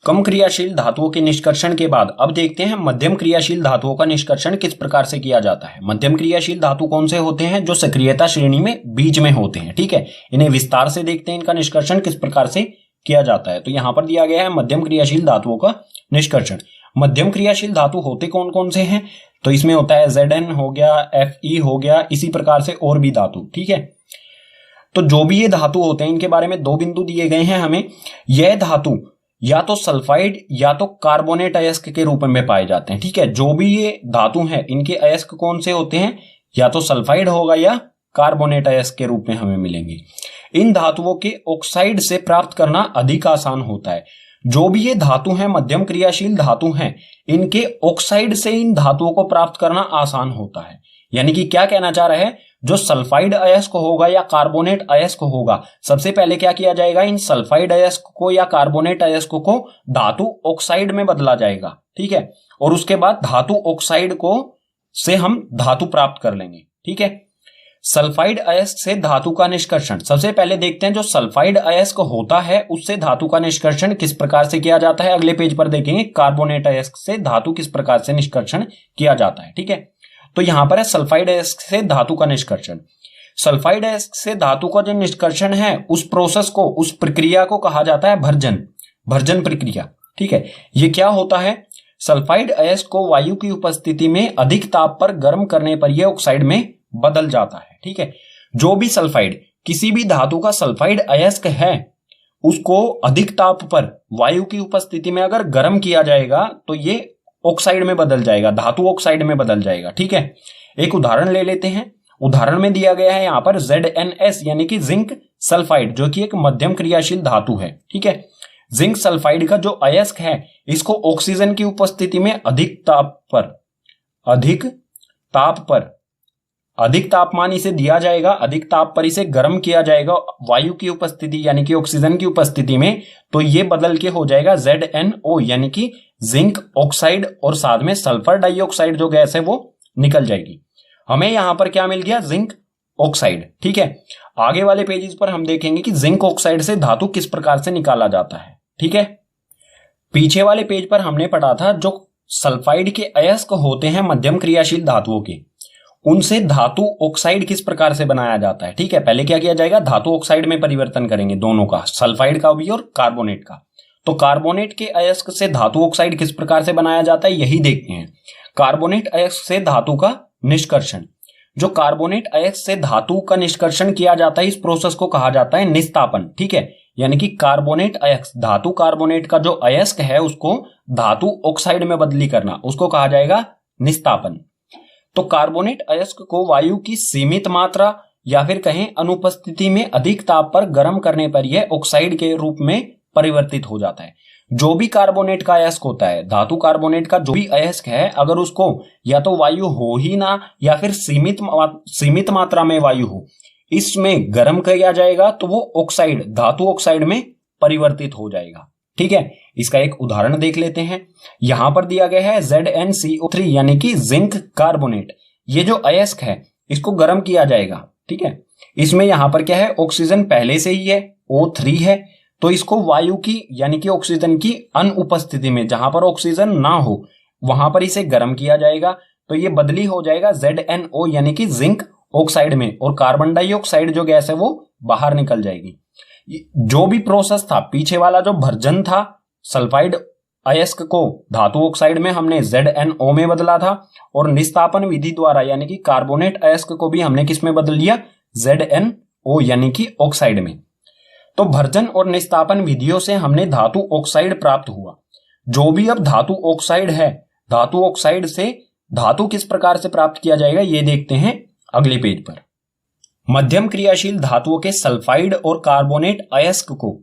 कम क्रियाशील धातुओं के निष्कर्षण के बाद अब देखते हैं मध्यम क्रियाशील धातुओं का निष्कर्षण किस प्रकार से किया जाता है। मध्यम क्रियाशील धातु कौन से होते हैं, जो सक्रियता श्रेणी में बीच में होते हैं। ठीक है, इन्हें विस्तार से देखते हैं, इनका निष्कर्षण किस प्रकार से किया जाता है। तो यहां पर दिया गया है मध्यम क्रियाशील धातुओं का निष्कर्षण। मध्यम क्रियाशील धातु होते कौन कौन से हैं, तो इसमें होता है Zn हो गया, Fe हो गया, इसी प्रकार से और भी धातु। ठीक है, तो जो भी ये धातु होते हैं इनके बारे में दो बिंदु दिए गए हैं हमें। यह धातु या तो सल्फाइड या तो कार्बोनेट अयस्क के रूप में पाए जाते हैं। ठीक है, जो भी ये धातु हैं इनके अयस्क कौन से होते हैं, या तो सल्फाइड होगा या कार्बोनेट अयस्क के रूप में हमें मिलेंगे। इन धातुओं के ऑक्साइड से प्राप्त करना अधिक आसान होता है। जो भी ये धातु हैं मध्यम क्रियाशील धातु हैं, इनके ऑक्साइड से इन धातुओं को प्राप्त करना आसान होता है। यानी कि क्या कहना चाह रहा है, जो सल्फाइड अयस्क होगा या कार्बोनेट अयस्क होगा, सबसे पहले क्या किया जाएगा, इन सल्फाइड अयस्क को या कार्बोनेट अयस्क को धातु ऑक्साइड में बदला जाएगा। ठीक है, और उसके बाद धातु ऑक्साइड को से हम धातु प्राप्त कर लेंगे। ठीक है, सल्फाइड अयस्क से धातु का निष्कर्षण सबसे पहले देखते हैं। जो सल्फाइड अयस्क होता है उससे धातु का निष्कर्षण किस प्रकार से किया जाता है, अगले पेज पर देखेंगे कार्बोनेट अयस्क से धातु किस प्रकार से निष्कर्षण किया जाता है। ठीक है, तो यहां पर है सल्फाइड अयस्क से धातु का निष्कर्षण। सल्फाइड अयस्क से धातु का जो निष्कर्षण है उस प्रोसेस को, उस प्रक्रिया को कहा जाता है भर्जन प्रक्रिया। ठीक है, ये क्या होता है, सल्फाइड अयस्क को वायु की उपस्थिति में अधिक ताप पर गर्म करने पर यह ऑक्साइड में बदल जाता है। ठीक है, जो भी सल्फाइड, किसी भी धातु का सल्फाइड अयस्क है उसको अधिक ताप पर वायु की उपस्थिति में अगर गर्म किया जाएगा तो ये ऑक्साइड में बदल जाएगा, धातु ऑक्साइड में बदल जाएगा। ठीक है, एक उदाहरण ले लेते हैं। उदाहरण में दिया गया है यहां पर ZnS यानी कि जिंक सल्फाइड, जो कि एक मध्यम क्रियाशील धातु है। ठीक है, जिंक सल्फाइड का जो अयस्क है इसको ऑक्सीजन की उपस्थिति में अधिक तापमान इसे दिया जाएगा, अधिक ताप पर इसे गर्म किया जाएगा वायु की उपस्थिति यानी कि ऑक्सीजन की उपस्थिति में, तो ये बदल के हो जाएगा ZnO यानी कि जिंक ऑक्साइड, और साथ में सल्फर डाइऑक्साइड जो गैस है वो निकल जाएगी। हमें यहां पर क्या मिल गया, जिंक ऑक्साइड। ठीक है, आगे वाले पेजेस पर हम देखेंगे कि जिंक ऑक्साइड से धातु किस प्रकार से निकाला जाता है। ठीक है, पीछे वाले पेज पर हमने पढ़ा था जो सल्फाइड के अयस्क होते हैं मध्यम क्रियाशील धातुओं के, उनसे धातु ऑक्साइड किस प्रकार से बनाया जाता है। ठीक है, पहले क्या किया जाएगा, धातु ऑक्साइड में परिवर्तन करेंगे दोनों का, सल्फाइड का भी और कार्बोनेट का। तो कार्बोनेट के अयस्क से धातु ऑक्साइड किस प्रकार से बनाया जाता है यही देखते हैं। कार्बोनेट अयस्क से धातु का निष्कर्षण। जो कार्बोनेट अयस्क से धातु का निष्कर्षण किया जाता है, इस प्रोसेस को कहा जाता है निस्तापन। ठीक है, यानी कि कार्बोनेट अयस्क, धातु कार्बोनेट का जो अयस्क है उसको धातु ऑक्साइड में बदली करना, उसको कहा जाएगा निस्तापन। तो कार्बोनेट अयस्क को वायु की सीमित मात्रा या फिर कहें अनुपस्थिति में अधिक ताप पर गर्म करने पर यह ऑक्साइड के रूप में परिवर्तित हो जाता है। जो भी कार्बोनेट का अयस्क होता है, धातु कार्बोनेट का जो भी अयस्क है, अगर उसको या तो वायु हो ही ना या फिर सीमित मात्रा में वायु हो, इसमें गर्म किया जाएगा तो वो ऑक्साइड, धातु ऑक्साइड में परिवर्तित हो जाएगा। ठीक है, इसका एक उदाहरण देख लेते हैं। यहां पर दिया गया है ZnCO3 यानी कि जिंक कार्बोनेट। ये जो अयस्क है इसको गर्म किया जाएगा। ठीक है, इसमें यहां पर क्या है, ऑक्सीजन पहले से ही है, O3 है, तो इसको वायु की यानी कि ऑक्सीजन की अनुपस्थिति में, जहां पर ऑक्सीजन ना हो वहां पर इसे गर्म किया जाएगा, तो ये बदली हो जाएगा ZnO यानी कि जिंक ऑक्साइड में, और कार्बन डाइऑक्साइड जो गैस है वो बाहर निकल जाएगी। जो भी प्रोसेस था, पीछे वाला जो भर्जन था, सल्फाइड अयस्क को धातु ऑक्साइड में हमने ZnO में बदला था, और निस्तापन विधि द्वारा यानी कि कार्बोनेट अयस्क को भी हमने किस में बदल लिया, ZnO यानी कि ऑक्साइड में। तो भर्जन और निस्तापन विधियों से हमने धातु ऑक्साइड प्राप्त हुआ। जो भी अब धातु ऑक्साइड है, धातु ऑक्साइड से धातु किस प्रकार से प्राप्त किया जाएगा ये देखते हैं अगले पेज पर। मध्यम क्रियाशील धातुओं के सल्फाइड और कार्बोनेट अयस्क को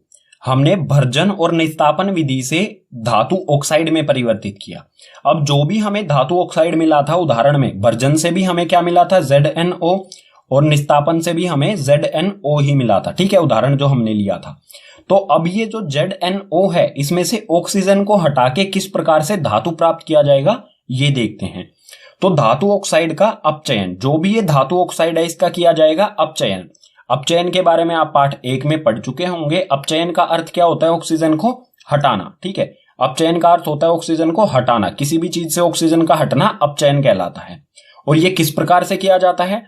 हमने भर्जन और निस्तापन विधि से धातु ऑक्साइड में परिवर्तित किया। अब जो भी हमें धातु ऑक्साइड मिला था उदाहरण में, भर्जन से भी हमें क्या मिला था, ZnO, और निस्तापन से भी हमें ZnO ही मिला था। ठीक है, उदाहरण जो हमने लिया था। तो अब ये जो ZnO है, इसमें से ऑक्सीजन को हटा के किस प्रकार से धातु प्राप्त किया जाएगा ये देखते हैं। तो धातु ऑक्साइड का अपचयन, जो भी ये धातु ऑक्साइड है इसका किया जाएगा अपचयन। अपचयन के बारे में आप पाठ 1 में पढ़ चुके होंगे। अपचयन का अर्थ क्या होता है, ऑक्सीजन को हटाना। ठीक है, अपचयन का अर्थ होता है ऑक्सीजन को हटाना, किसी भी चीज से ऑक्सीजन का हटना अपचयन कहलाता है। और ये किस प्रकार से किया जाता है,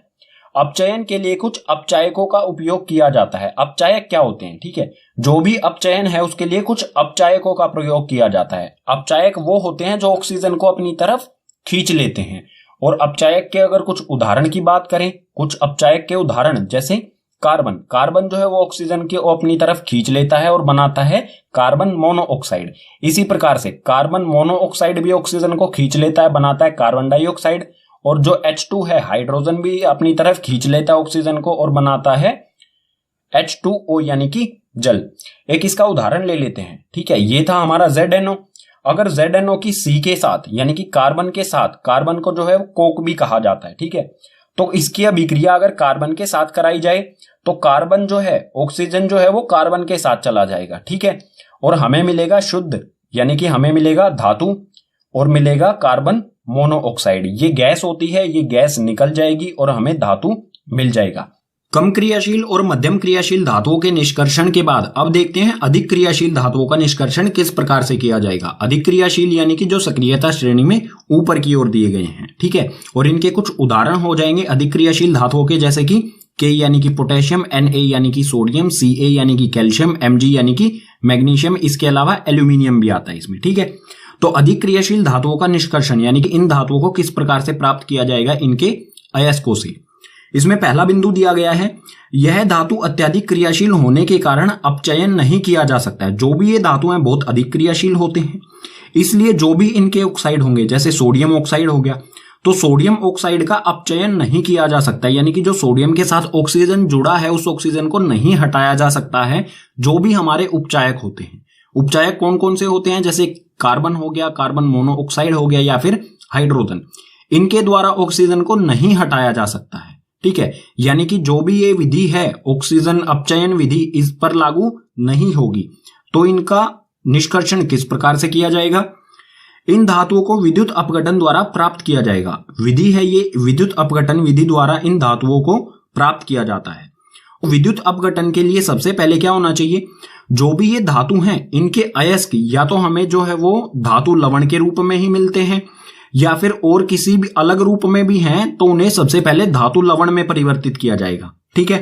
अपचयन के लिए कुछ अपचायकों का उपयोग किया जाता है। अपचायक क्या होते हैं, ठीक है, जो भी अपचयन है उसके लिए कुछ अपचायकों का प्रयोग किया जाता है। अपचायक वो होते हैं जो ऑक्सीजन को अपनी तरफ खींच लेते हैं। और अपचायक के अगर कुछ उदाहरण की बात करें, कुछ अपचायक के उदाहरण जैसे कार्बन जो है वो ऑक्सीजन को अपनी तरफ खींच लेता है और बनाता है कार्बन मोनोऑक्साइड। इसी प्रकार से कार्बन मोनोऑक्साइड भी ऑक्सीजन को खींच लेता है, बनाता है कार्बन डाइऑक्साइड। और जो H2 है, हाइड्रोजन भी अपनी तरफ खींच लेता है ऑक्सीजन को और बनाता है H2O यानी कि जल। एक इसका उदाहरण ले लेते हैं। ठीक है, ये था हमारा ZnO। अगर ZnO की C के साथ यानी कि कार्बन के साथ, कार्बन को जो है कोक भी कहा जाता है, ठीक है, तो इसकी अभिक्रिया अगर कार्बन के साथ कराई जाए तो कार्बन जो है, ऑक्सीजन जो है वो कार्बन के साथ चला जाएगा। ठीक है, और हमें मिलेगा शुद्ध यानी कि हमें मिलेगा धातु और मिलेगा कार्बन मोनोऑक्साइड। ये गैस होती है, ये गैस निकल जाएगी और हमें धातु मिल जाएगा। कम क्रियाशील और मध्यम क्रियाशील धातुओं के निष्कर्षण के बाद अब देखते हैं अधिक क्रियाशील धातुओं का निष्कर्षण किस प्रकार से किया जाएगा। अधिक क्रियाशील यानी कि जो सक्रियता श्रेणी में ऊपर की ओर दिए गए हैं। ठीक है, और इनके कुछ उदाहरण हो जाएंगे अधिक क्रियाशील धातुओं के, जैसे कि K यानी कि पोटेशियम, Na यानी कि सोडियम, Ca यानी कि कैल्शियम, Mg यानी कि मैग्नीशियम, इसके अलावा एल्यूमिनियम भी आता है इसमें। ठीक है, तो अधिक क्रियाशील धातुओं का निष्कर्षण यानी कि इन धातुओं को किस प्रकार से प्राप्त किया जाएगा इनके अयस्कों से। इसमें पहला बिंदु दिया गया है, यह धातु अत्यधिक क्रियाशील होने के कारण अपचयन नहीं किया जा सकता है। जो भी ये धातु हैं बहुत अधिक क्रियाशील होते हैं, इसलिए जो भी इनके ऑक्साइड होंगे, जैसे सोडियम ऑक्साइड हो गया, तो सोडियम ऑक्साइड का अपचयन नहीं किया जा सकता, यानी कि जो सोडियम के साथ ऑक्सीजन जुड़ा है उस ऑक्सीजन को नहीं हटाया जा सकता है। जो भी हमारे उपचायक होते हैं, उपचायक कौन कौन से होते हैं, जैसे कार्बन हो गया, कार्बन मोनोऑक्साइड हो गया, या फिर हाइड्रोजन, इनके द्वारा ऑक्सीजन को नहीं हटाया जा सकता है। ठीक है, यानी कि जो भी ये विधि है, ऑक्सीजन अपचयन विधि, इस पर लागू नहीं होगी। तो इनका निष्कर्षण किस प्रकार से किया जाएगा, इन धातुओं को विद्युत अपघटन द्वारा प्राप्त किया जाएगा। विधि है ये विद्युत अपघटन विधि द्वारा इन धातुओं को प्राप्त किया जाता है। विद्युत अपघटन के लिए सबसे पहले क्या होना चाहिए, जो भी ये धातु हैं इनके अयस्क या तो हमें जो है वो धातु लवण के रूप में ही मिलते हैं, या फिर और किसी भी अलग रूप में भी हैं, तो उन्हें सबसे पहले धातु लवण में परिवर्तित किया जाएगा। ठीक है,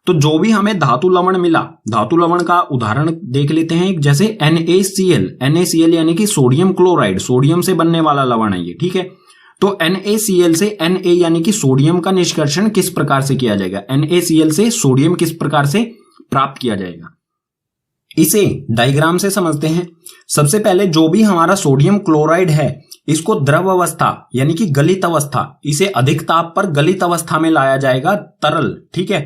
तो जो भी हमें धातु लवण मिला, धातु लवण का उदाहरण देख लेते हैं, जैसे NaCl, NaCl यानी कि सोडियम क्लोराइड, सोडियम से बनने वाला लवण है ये, ठीक है। तो NaCl से Na यानी कि सोडियम का निष्कर्षण किस प्रकार से किया जाएगा, NaCl से सोडियम किस प्रकार से प्राप्त किया जाएगा, इसे डायग्राम से समझते हैं। सबसे पहले जो भी हमारा सोडियम क्लोराइड है, इसको द्रव अवस्था यानी कि गलित अवस्था, इसे अधिक ताप पर गलित अवस्था में लाया जाएगा, तरल, ठीक है।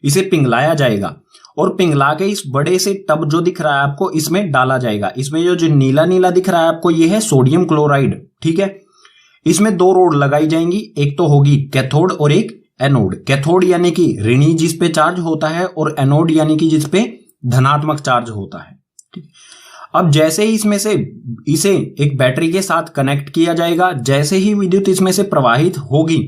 इसे पिघलाया जाएगा और पिघला के इस बड़े से टब जो दिख रहा है आपको, इसमें डाला जाएगा। इसमें जो नीला नीला दिख रहा है आपको, ये है सोडियम क्लोराइड, ठीक है। इसमें दो रोड लगाई जाएंगी, एक तो होगी कैथोड और एक एनोड। कैथोड यानी कि ऋणी जिस पे चार्ज होता है, और एनोड यानी कि जिस पे धनात्मक चार्ज होता है, ठीक। अब जैसे ही इसमें से इसे एक बैटरी के साथ कनेक्ट किया जाएगा, जैसे ही विद्युत इसमें से प्रवाहित होगी,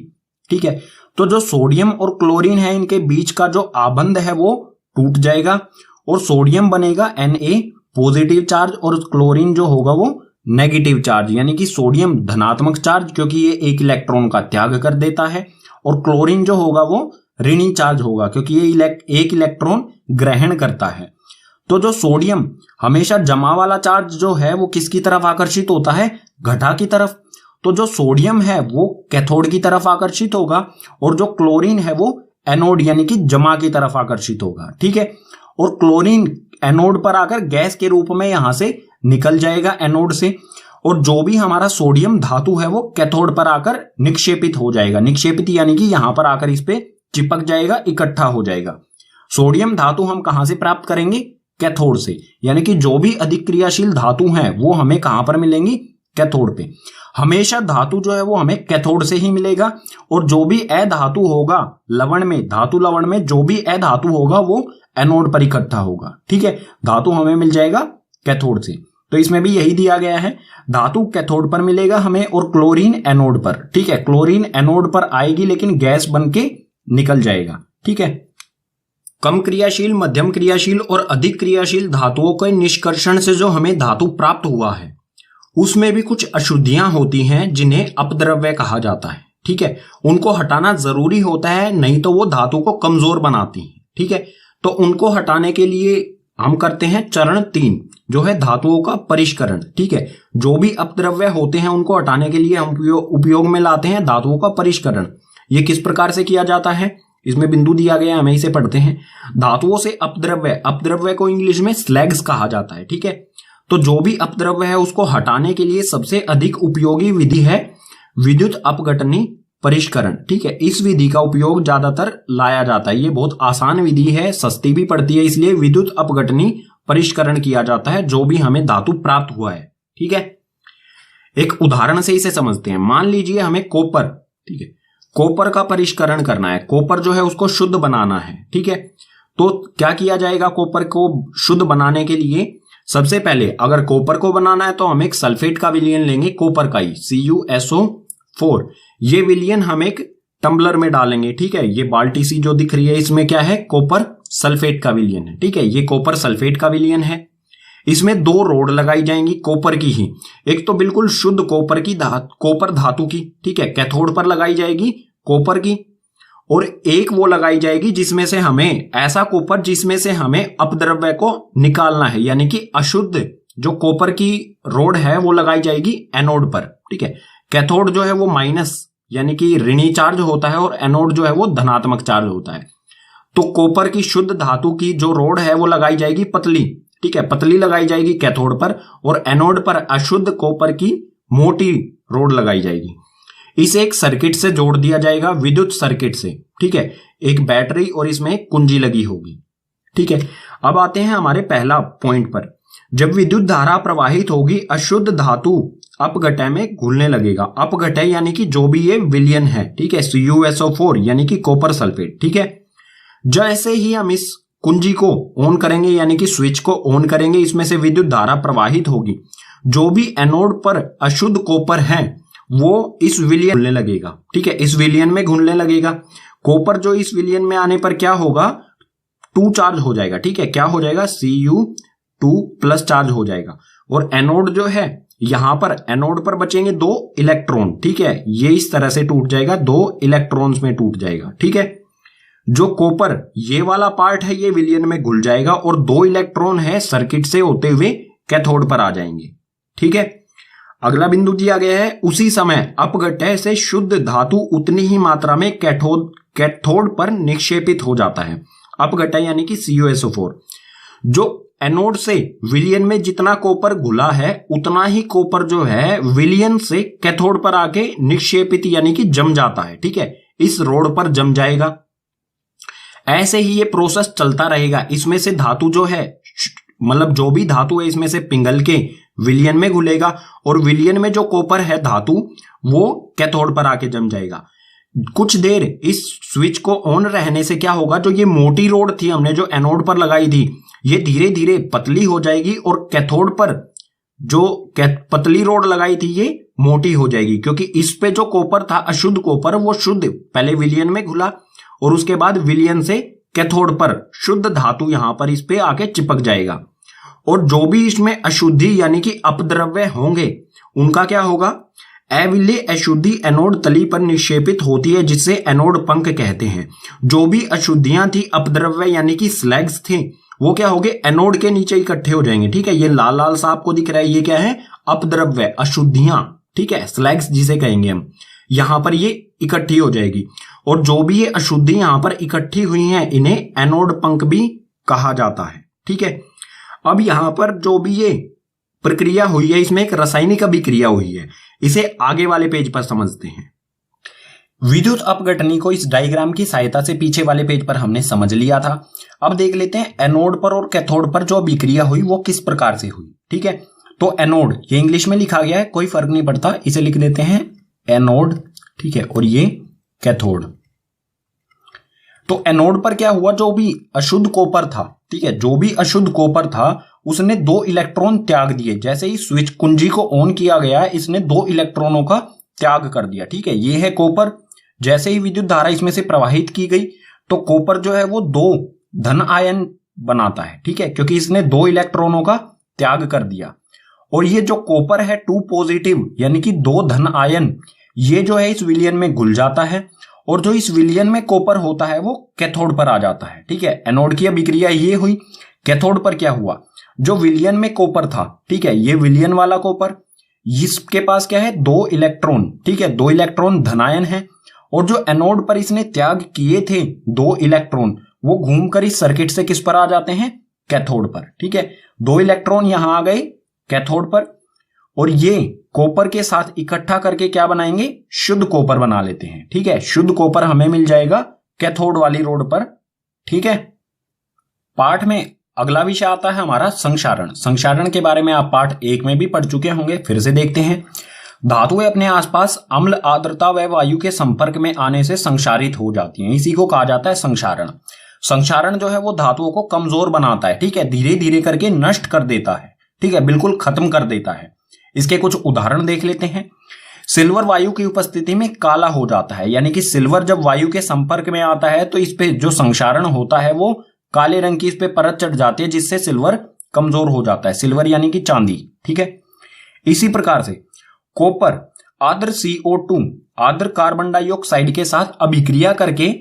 ठीक है, तो जो सोडियम और क्लोरीन है, इनके बीच का जो आबंध है वो टूट जाएगा और सोडियम बनेगा Na पॉजिटिव चार्ज और क्लोरीन जो होगा वो नेगेटिव चार्ज, यानी कि सोडियम धनात्मक चार्ज क्योंकि ये एक इलेक्ट्रॉन का त्याग कर देता है, और क्लोरीन जो होगा वो ऋणी चार्ज होगा क्योंकि ये एक इलेक्ट्रॉन ग्रहण करता है। तो जो सोडियम हमेशा जमा वाला चार्ज जो है वो किसकी तरफ आकर्षित होता है, घटा की तरफ। तो जो सोडियम है वो कैथोड की तरफ आकर्षित होगा और जो क्लोरीन है वो एनोड यानी कि जमा की तरफ आकर्षित होगा, ठीक है। और क्लोरीन एनोड पर आकर गैस के रूप में यहां से निकल जाएगा एनोड से, और जो भी हमारा सोडियम धातु है वो कैथोड पर आकर निक्षेपित हो जाएगा। निक्षेपित यानी कि यहां पर आकर इस पे चिपक जाएगा, इकट्ठा हो जाएगा। सोडियम धातु हम कहां से प्राप्त करेंगे, कैथोड से, यानी कि जो भी अधिक क्रियाशील धातु हैं वो हमें कहां पर मिलेंगी, कैथोड पे। हमेशा धातु जो है वो हमें कैथोड से ही मिलेगा, और जो भी अधातु होगा लवण में, धातु लवण में जो भी अधातु होगा वो एनोड पर इकट्ठा होगा, ठीक है। धातु हमें मिल जाएगा कैथोड से। तो इसमें भी यही दिया गया है, धातु कैथोड पर मिलेगा हमें और क्लोरीन एनोड पर, ठीक है। क्लोरीन एनोड पर आएगी लेकिन गैस बन के निकल जाएगा, ठीक है। कम क्रियाशील, मध्यम क्रियाशील और अधिक क्रियाशील धातुओं के निष्कर्षण से जो हमें धातु प्राप्त हुआ है उसमें भी कुछ अशुद्धियां होती हैं जिन्हें अपद्रव्य कहा जाता है, ठीक है। उनको हटाना जरूरी होता है, नहीं तो वो धातु को कमजोर बनाती हैं, ठीक है। तो उनको हटाने के लिए हम करते हैं चरण 3 जो है धातुओं का परिष्करण, ठीक है। जो भी अपद्रव्य होते हैं उनको हटाने के लिए हम उपयोग में लाते हैं धातुओं का परिष्करण। ये किस प्रकार से किया जाता है, इसमें बिंदु दिया गया है, हमें इसे पढ़ते हैं। धातुओं से अपद्रव्य, अपद्रव्य को इंग्लिश में स्लैग्स कहा जाता है, ठीक है। तो जो भी अपद्रव्य है उसको हटाने के लिए सबसे अधिक उपयोगी विधि है विद्युत अपघटनी परिष्करण, ठीक है। इस विधि का उपयोग ज्यादातर लाया जाता है, ये बहुत आसान विधि है, सस्ती भी पड़ती है, इसलिए विद्युत अपघटनी परिष्करण किया जाता है जो भी हमें धातु प्राप्त हुआ है, ठीक है। एक उदाहरण से इसे समझते हैं। मान लीजिए हमें कॉपर, ठीक है, कॉपर का परिष्करण करना है, कॉपर जो है उसको शुद्ध बनाना है, ठीक है। तो क्या किया जाएगा, कॉपर को शुद्ध बनाने के लिए सबसे पहले अगर कॉपर को बनाना है तो हम एक सल्फेट का विलयन लेंगे, कॉपर का ही, CuSO4। ये विलयन हम एक टम्बलर में डालेंगे, ठीक है। ये बाल्टी सी जो दिख रही है इसमें क्या है, कॉपर सल्फेट का विलयन है, ठीक है। ये कॉपर सल्फेट का विलयन है। इसमें 2 रोड लगाई जाएंगी कॉपर की ही, एक तो बिल्कुल शुद्ध कॉपर की कॉपर धातु की, ठीक है, कैथोड पर लगाई जाएगी कॉपर की, और एक वो लगाई जाएगी जिसमें से हमें ऐसा कॉपर जिसमें से हमें अपद्रव्य को निकालना है, यानी कि अशुद्ध जो कॉपर की रोड है वो लगाई जाएगी एनोड पर, ठीक है। कैथोड जो है वो माइनस यानी कि ऋणी चार्ज होता है और एनोड जो है वो धनात्मक चार्ज होता है। तो कॉपर की शुद्ध धातु की जो रोड है वो लगाई जाएगी पतली, ठीक है, पतली लगाई जाएगी कैथोड पर, और एनोड पर अशुद्ध कॉपर की मोटी रोड लगाई जाएगी। इसे एक सर्किट से जोड़ दिया जाएगा, विद्युत सर्किट से, ठीक है। एक बैटरी और इसमें एक कुंजी लगी होगी, ठीक है। अब आते हैं हमारे पहला पॉइंट पर। जब विद्युत धारा प्रवाहित होगी अशुद्ध धातु अपघटय में घुलने लगेगा। अपघटय यानी कि जो भी ये विलयन है, ठीक है, CuSO4 यानी कि कॉपर सल्फेट, ठीक है। जैसे ही हम इस कुंजी को ऑन करेंगे यानी कि स्विच को ऑन करेंगे, इसमें से विद्युत धारा प्रवाहित होगी। जो भी एनोड पर अशुद्ध कॉपर है वो इस विलयन घुलने लगेगा, ठीक है, इस विलयन में घुलने लगेगा। कॉपर जो इस विलयन में आने पर क्या होगा, 2 चार्ज हो जाएगा, ठीक है। क्या हो जाएगा, Cu2+ चार्ज हो जाएगा। और एनोड जो है यहां पर एनोड पर बचेंगे 2 इलेक्ट्रॉन, ठीक है। ये इस तरह से टूट जाएगा, 2 इलेक्ट्रॉन्स में टूट जाएगा, ठीक है। जो कॉपर ये वाला पार्ट है ये विलयन में घुल जाएगा और 2 इलेक्ट्रॉन है सर्किट से होते हुए कैथोड पर आ जाएंगे। ठीक है, अगला बिंदु दिया गया है, उसी समय अपघट्य से शुद्ध धातु उतनी ही मात्रा में कैथोड पर निक्षेपित हो जाता है। अपघट्य यानी कि CuSO4। जो एनोड से विलयन में जितना कॉपर घुला है उतना ही कॉपर जो है विलयन से कैथोड पर आके निक्षेपित यानी कि जम जाता है। ठीक है, इस रोड पर जम जाएगा। ऐसे ही ये प्रोसेस चलता रहेगा। इसमें से धातु जो है, मतलब जो भी धातु है इसमें से पिघल के विलयन में घुलेगा और विलयन में जो कॉपर है धातु वो कैथोड पर आके जम जाएगा। कुछ देर इस स्विच को ऑन रहने से क्या होगा, जो ये मोटी रोड थी हमने जो एनोड पर लगाई थी ये धीरे धीरे पतली हो जाएगी और कैथोड पर जो पतली रोड लगाई थी ये मोटी हो जाएगी, क्योंकि इस पे जो कॉपर था अशुद्ध कॉपर वो शुद्ध पहले विलयन में घुला और उसके बाद विलयन से कैथोड पर शुद्ध धातु यहां पर इस पे आके चिपक जाएगा। और जो भी इसमें अशुद्धि यानी कि अपद्रव्य होंगे उनका क्या होगा, अविलेय अशुद्धि एनोड तली पर निक्षेपित होती है जिससे एनोड पंख कहते हैं। जो भी अशुद्धियां थी अपद्रव्य यानी कि स्लैग्स थे वो क्या हो गए, एनोड के नीचे इकट्ठे हो जाएंगे। ठीक है, ये लाल लाल सा आपको दिख रहा है ये क्या है, अपद्रव्य अशुद्धियां। ठीक है, स्लैग्स जिसे कहेंगे हम, यहां पर ये इकट्ठी हो जाएगी और जो भी ये अशुद्धि यहां पर इकट्ठी हुई हैं इन्हें एनोड पंख भी कहा जाता है। ठीक है, अब यहां पर जो भी ये प्रक्रिया हुई है इसमें एक रासायनिक अभिक्रिया हुई है, इसे आगे वाले पेज पर समझते हैं। विद्युत अपघटनी को इस डायग्राम की सहायता से पीछे वाले पेज पर हमने समझ लिया था। अब देख लेते हैं एनोड पर और कैथोड पर जो अभिक्रिया हुई वो किस प्रकार से हुई। ठीक है, तो एनोड ये इंग्लिश में लिखा गया है, कोई फर्क नहीं पड़ता, इसे लिख देते हैं एनोड। ठीक है, और ये कैथोड। तो एनोड पर क्या हुआ, जो भी अशुद्ध कॉपर था, ठीक है, जो भी अशुद्ध कॉपर था उसने 2 इलेक्ट्रॉन त्याग दिए। जैसे ही स्विच कुंजी को ऑन किया गया इसने 2 इलेक्ट्रॉनों का त्याग कर दिया। ठीक है, ये है कॉपर। जैसे ही विद्युत धारा इसमें से प्रवाहित की गई तो कॉपर जो है वो 2 धन आयन बनाता है। ठीक है, क्योंकि इसने 2 इलेक्ट्रॉनों का त्याग कर दिया। और ये जो कॉपर है 2 पॉजिटिव यानी कि 2 धन आयन, ये जो है इस विलयन में घुल जाता है और जो इस विलयन में कॉपर होता है वो कैथोड पर आ जाता है। ठीक है, एनोड की अभिक्रिया ये हुई। कैथोड पर क्या हुआ, जो विलयन में कॉपर था, ठीक है, ये विलयन वाला कॉपर, इसके पास क्या है 2 इलेक्ट्रॉन। ठीक है, 2 इलेक्ट्रॉन धनायन है और जो एनोड पर इसने त्याग किए थे 2 इलेक्ट्रॉन वो घूमकर इस सर्किट से किस पर आ जाते हैं, कैथोड पर। ठीक है, 2 इलेक्ट्रॉन यहां आ गए कैथोड पर और ये कॉपर के साथ इकट्ठा करके क्या बनाएंगे, शुद्ध कॉपर बना लेते हैं। ठीक है, शुद्ध कॉपर हमें मिल जाएगा कैथोड वाली रोड पर। ठीक है, पाठ में अगला विषय आता है हमारा संक्षारण। संक्षारण के बारे में आप पाठ 1 में भी पढ़ चुके होंगे, फिर से देखते हैं। धातुएं अपने आसपास अम्ल, आर्द्रता व वायु के संपर्क में आने से संक्षारित हो जाती हैं, इसी को कहा जाता है संक्षारण। संक्षारण जो है वो धातुओं को कमजोर बनाता है। ठीक है, धीरे धीरे करके नष्ट कर देता है। ठीक है, बिल्कुल खत्म कर देता है। इसके कुछ उदाहरण देख लेते हैं। सिल्वर वायु की उपस्थिति में काला हो जाता है, यानी कि सिल्वर जब वायु के संपर्क में आता है तो इस पे जो संक्षारण होता है वो काले रंग की इस पे परत चढ़ जाती है जिससे सिल्वर कमजोर हो जाता है। सिल्वर यानी कि चांदी। ठीक है, इसी प्रकार से कॉपर आर्द्र CO2 आर्द्र कार्बन डाइऑक्साइड के साथ अभिक्रिया करके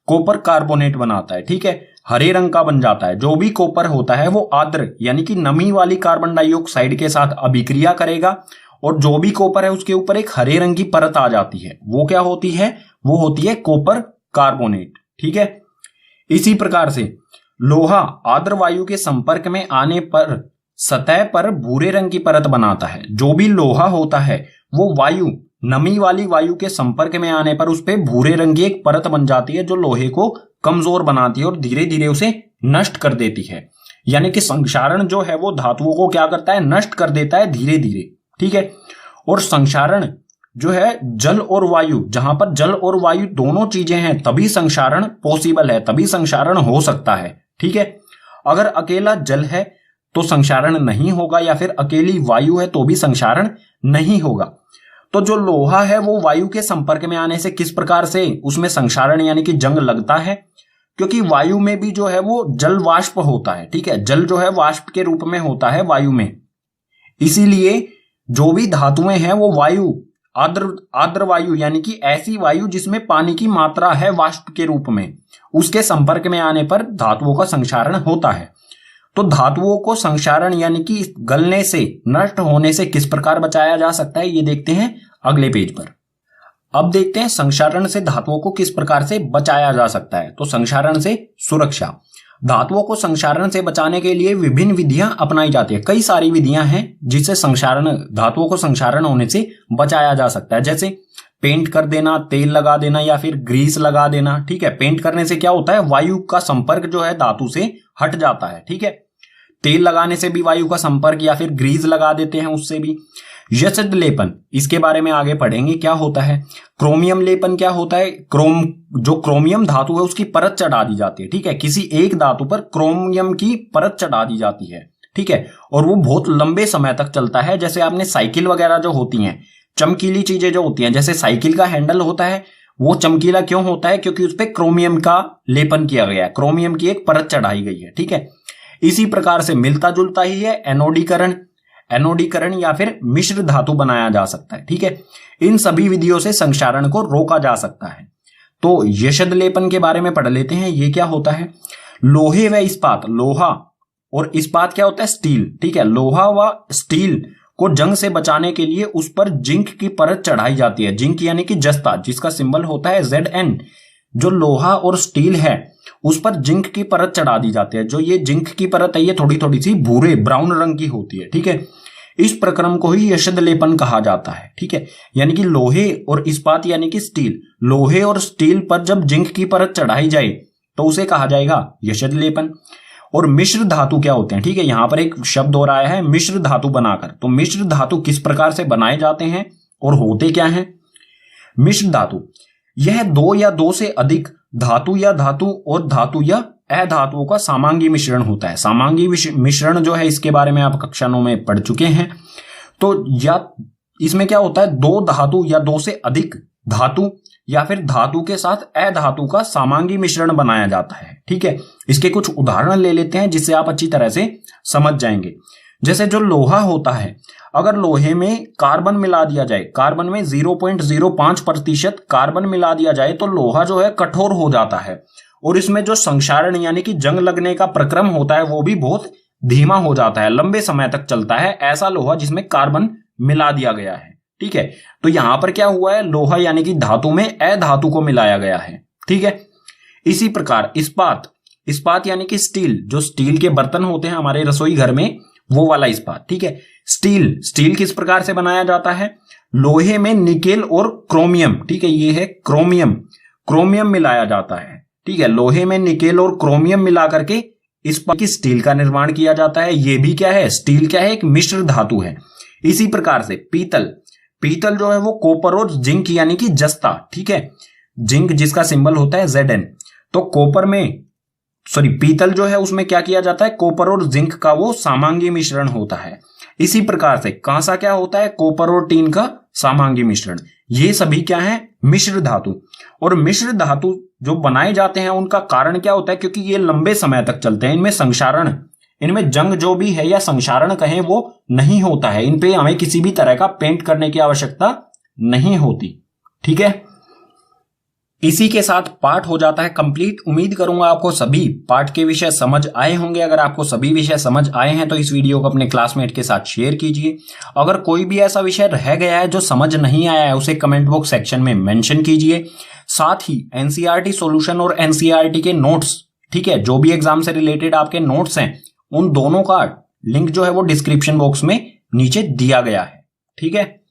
कॉपर कार्बोनेट बनाता है। ठीक है, हरे रंग का बन जाता है। जो भी कॉपर होता है वो आर्द्र यानी कि नमी वाली कार्बन डाइऑक्साइड के साथ अभिक्रिया करेगा और जो भी कॉपर है उसके ऊपर एक हरे रंग की परत आ जाती है। वो क्या होती है, वो होती है कॉपर कार्बोनेट। ठीक है, इसी प्रकार से लोहा आर्द्र वायु के संपर्क में आने पर सतह पर भूरे रंग की परत बनाता है। जो भी लोहा होता है वो वायु, नमी वाली वायु के संपर्क में आने पर उस पे भूरे रंग की एक परत बन जाती है जो लोहे को कमजोर बनाती है और धीरे धीरे उसे नष्ट कर देती है। यानी कि संक्षारण जो है वो धातुओं को क्या करता है, नष्ट कर देता है धीरे धीरे। ठीक है, और संक्षारण जो है जल और वायु, जहां पर जल और वायु दोनों चीजें हैं तभी संक्षारण पॉसिबल है, तभी संक्षारण हो सकता है। ठीक है, अगर अकेला जल है तो संक्षारण नहीं होगा या फिर अकेली वायु है तो भी संक्षारण नहीं होगा। तो जो लोहा है वो वायु के संपर्क में आने से किस प्रकार से उसमें संक्षारण यानी कि जंग लगता है, क्योंकि वायु में भी जो है वो जल वाष्प होता है। ठीक है, जल जो है वाष्प के रूप में होता है वायु में, इसीलिए जो भी धातुएं हैं वो वायु आर्द्र वायु यानी कि ऐसी वायु जिसमें पानी की मात्रा है वाष्प के रूप में, उसके संपर्क में आने पर धातुओं का संक्षारण होता है। तो धातुओं को संक्षारण यानी कि गलने से, नष्ट होने से किस प्रकार बचाया जा सकता है, ये देखते हैं अगले पेज पर। अब देखते हैं संक्षारण से धातुओं को किस प्रकार से बचाया जा सकता है। तो संक्षारण से सुरक्षा, धातुओं को संक्षारण से बचाने के लिए विभिन्न विधियां अपनाई जाती है। कई सारी विधियां हैं जिससे संक्षारण, धातुओं को संक्षारण होने से बचाया जा सकता है। जैसे पेंट कर देना, तेल लगा देना या फिर ग्रीस लगा देना। ठीक है, पेंट करने से क्या होता है, वायु का संपर्क जो है धातु से हट जाता है। ठीक है, तेल लगाने से भी वायु का संपर्क, या फिर ग्रीस लगा देते हैं उससे भी। यशद लेपन, इसके बारे में आगे पढ़ेंगे क्या होता है। क्रोमियम लेपन क्या होता है, जो क्रोमियम धातु है उसकी परत चढ़ा दी जाती है। ठीक है, किसी एक धातु पर क्रोमियम की परत चढ़ा दी जाती है। ठीक है, और वो बहुत लंबे समय तक चलता है। जैसे आपने साइकिल वगैरह जो होती हैं, चमकीली चीजें जो होती हैं, जैसे साइकिल का हैंडल होता है, वो चमकीला क्यों होता है, क्योंकि उस पर क्रोमियम का लेपन किया गया है, क्रोमियम की एक परत चढ़ाई गई है। ठीक है, इसी प्रकार से मिलता जुलता ही है एनोडीकरण या फिर मिश्र धातु बनाया जा सकता है। ठीक है, इन सभी विधियों से संक्षारण को रोका जा सकता है। तो यशद लेपन के बारे में पढ़ लेते हैं, ये क्या होता है। लोहे व इस्पात, लोहा और इस्पात क्या होता है, स्टील। ठीक है, लोहा व स्टील को जंग से बचाने के लिए उस पर जिंक की परत चढ़ाई जाती है। जिंक यानी कि जस्ता, जिसका सिंबल होता है Zn। जो लोहा और स्टील है उस पर जिंक की परत चढ़ा दी जाती है। जो ये जिंक की परत है ये थोड़ी थोड़ी सी भूरे ब्राउन रंग की होती है। ठीक है, इस प्रक्रम को ही यशद लेपन कहा जाता है। ठीक है, यानी कि लोहे और इस्पात यानी कि स्टील, लोहे और स्टील पर जब जिंक की परत चढ़ाई जाए तो उसे कहा जाएगा यशद लेपन। और मिश्र धातु क्या होते हैं, ठीक है, यहां पर एक शब्द और आया है मिश्र धातु बनाकर। तो मिश्र धातु किस प्रकार से बनाए जाते हैं और होते क्या हैं। मिश्र धातु, यह दो या दो से अधिक धातु या धातु और धातु या अधातुओं का समांगी मिश्रण होता है। समांगी मिश्रण जो है इसके बारे में आप कक्षा 9 में पढ़ चुके हैं। तो या इसमें क्या होता है, दो धातु या दो से अधिक धातु या फिर धातु के साथ अधातु का समांगी मिश्रण बनाया जाता है। ठीक है, इसके कुछ उदाहरण ले लेते हैं जिससे आप अच्छी तरह से समझ जाएंगे। जैसे जो लोहा होता है, अगर लोहे में कार्बन मिला दिया जाए, कार्बन में 0.05% कार्बन मिला दिया जाए तो लोहा जो है कठोर हो जाता है और इसमें जो संक्षारण यानी कि जंग लगने का प्रक्रम होता है वो भी बहुत धीमा हो जाता है, लंबे समय तक चलता है ऐसा लोहा जिसमें कार्बन मिला दिया गया है। ठीक है, तो यहां पर क्या हुआ है, लोहा यानी कि धातु में अधातु को मिलाया गया है। ठीक है, इसी प्रकार इस्पात यानी कि स्टील, जो स्टील के बर्तन होते हैं हमारे रसोई घर में, वो वाला इस्पात। ठीक है, स्टील किस प्रकार से बनाया जाता है, लोहे में निकेल और क्रोमियम, ठीक है, ये है क्रोमियम मिलाया जाता है। ठीक है, लोहे में निकेल और क्रोमियम मिला करके इस्पात की स्टील का निर्माण किया जाता है। ये भी क्या है, स्टील क्या है, एक मिश्र धातु है। इसी प्रकार से पीतल जो है वो कॉपर और जिंक यानी कि जस्ता, ठीक है, जिंक जिसका सिंबल होता है Zn। तो पीतल जो है उसमें क्या किया जाता है, कॉपर और जिंक का वो समांगी मिश्रण होता है। इसी प्रकार से कांसा क्या होता है, कॉपर और टीन का समांगी मिश्रण। ये सभी क्या है, मिश्र धातु। और मिश्र धातु जो बनाए जाते हैं उनका कारण क्या होता है, क्योंकि ये लंबे समय तक चलते हैं, इनमें संक्षारण, इनमें जंग जो भी है या संक्षारण कहें वो नहीं होता है। इन पे हमें किसी भी तरह का पेंट करने की आवश्यकता नहीं होती। ठीक है, इसी के साथ पाठ हो जाता है कंप्लीट। उम्मीद करूंगा आपको सभी पाठ के विषय समझ आए होंगे। अगर आपको सभी विषय समझ आए हैं तो इस वीडियो को अपने क्लासमेट के साथ शेयर कीजिए। अगर कोई भी ऐसा विषय रह गया है जो समझ नहीं आया है उसे कमेंट बॉक्स सेक्शन में मेंशन कीजिए। साथ ही एनसीईआरटी सॉल्यूशन और एनसीईआरटी के नोट्स, ठीक है, जो भी एग्जाम से रिलेटेड आपके नोट्स हैं उन दोनों का लिंक जो है वो डिस्क्रिप्शन बॉक्स में नीचे दिया गया है। ठीक है।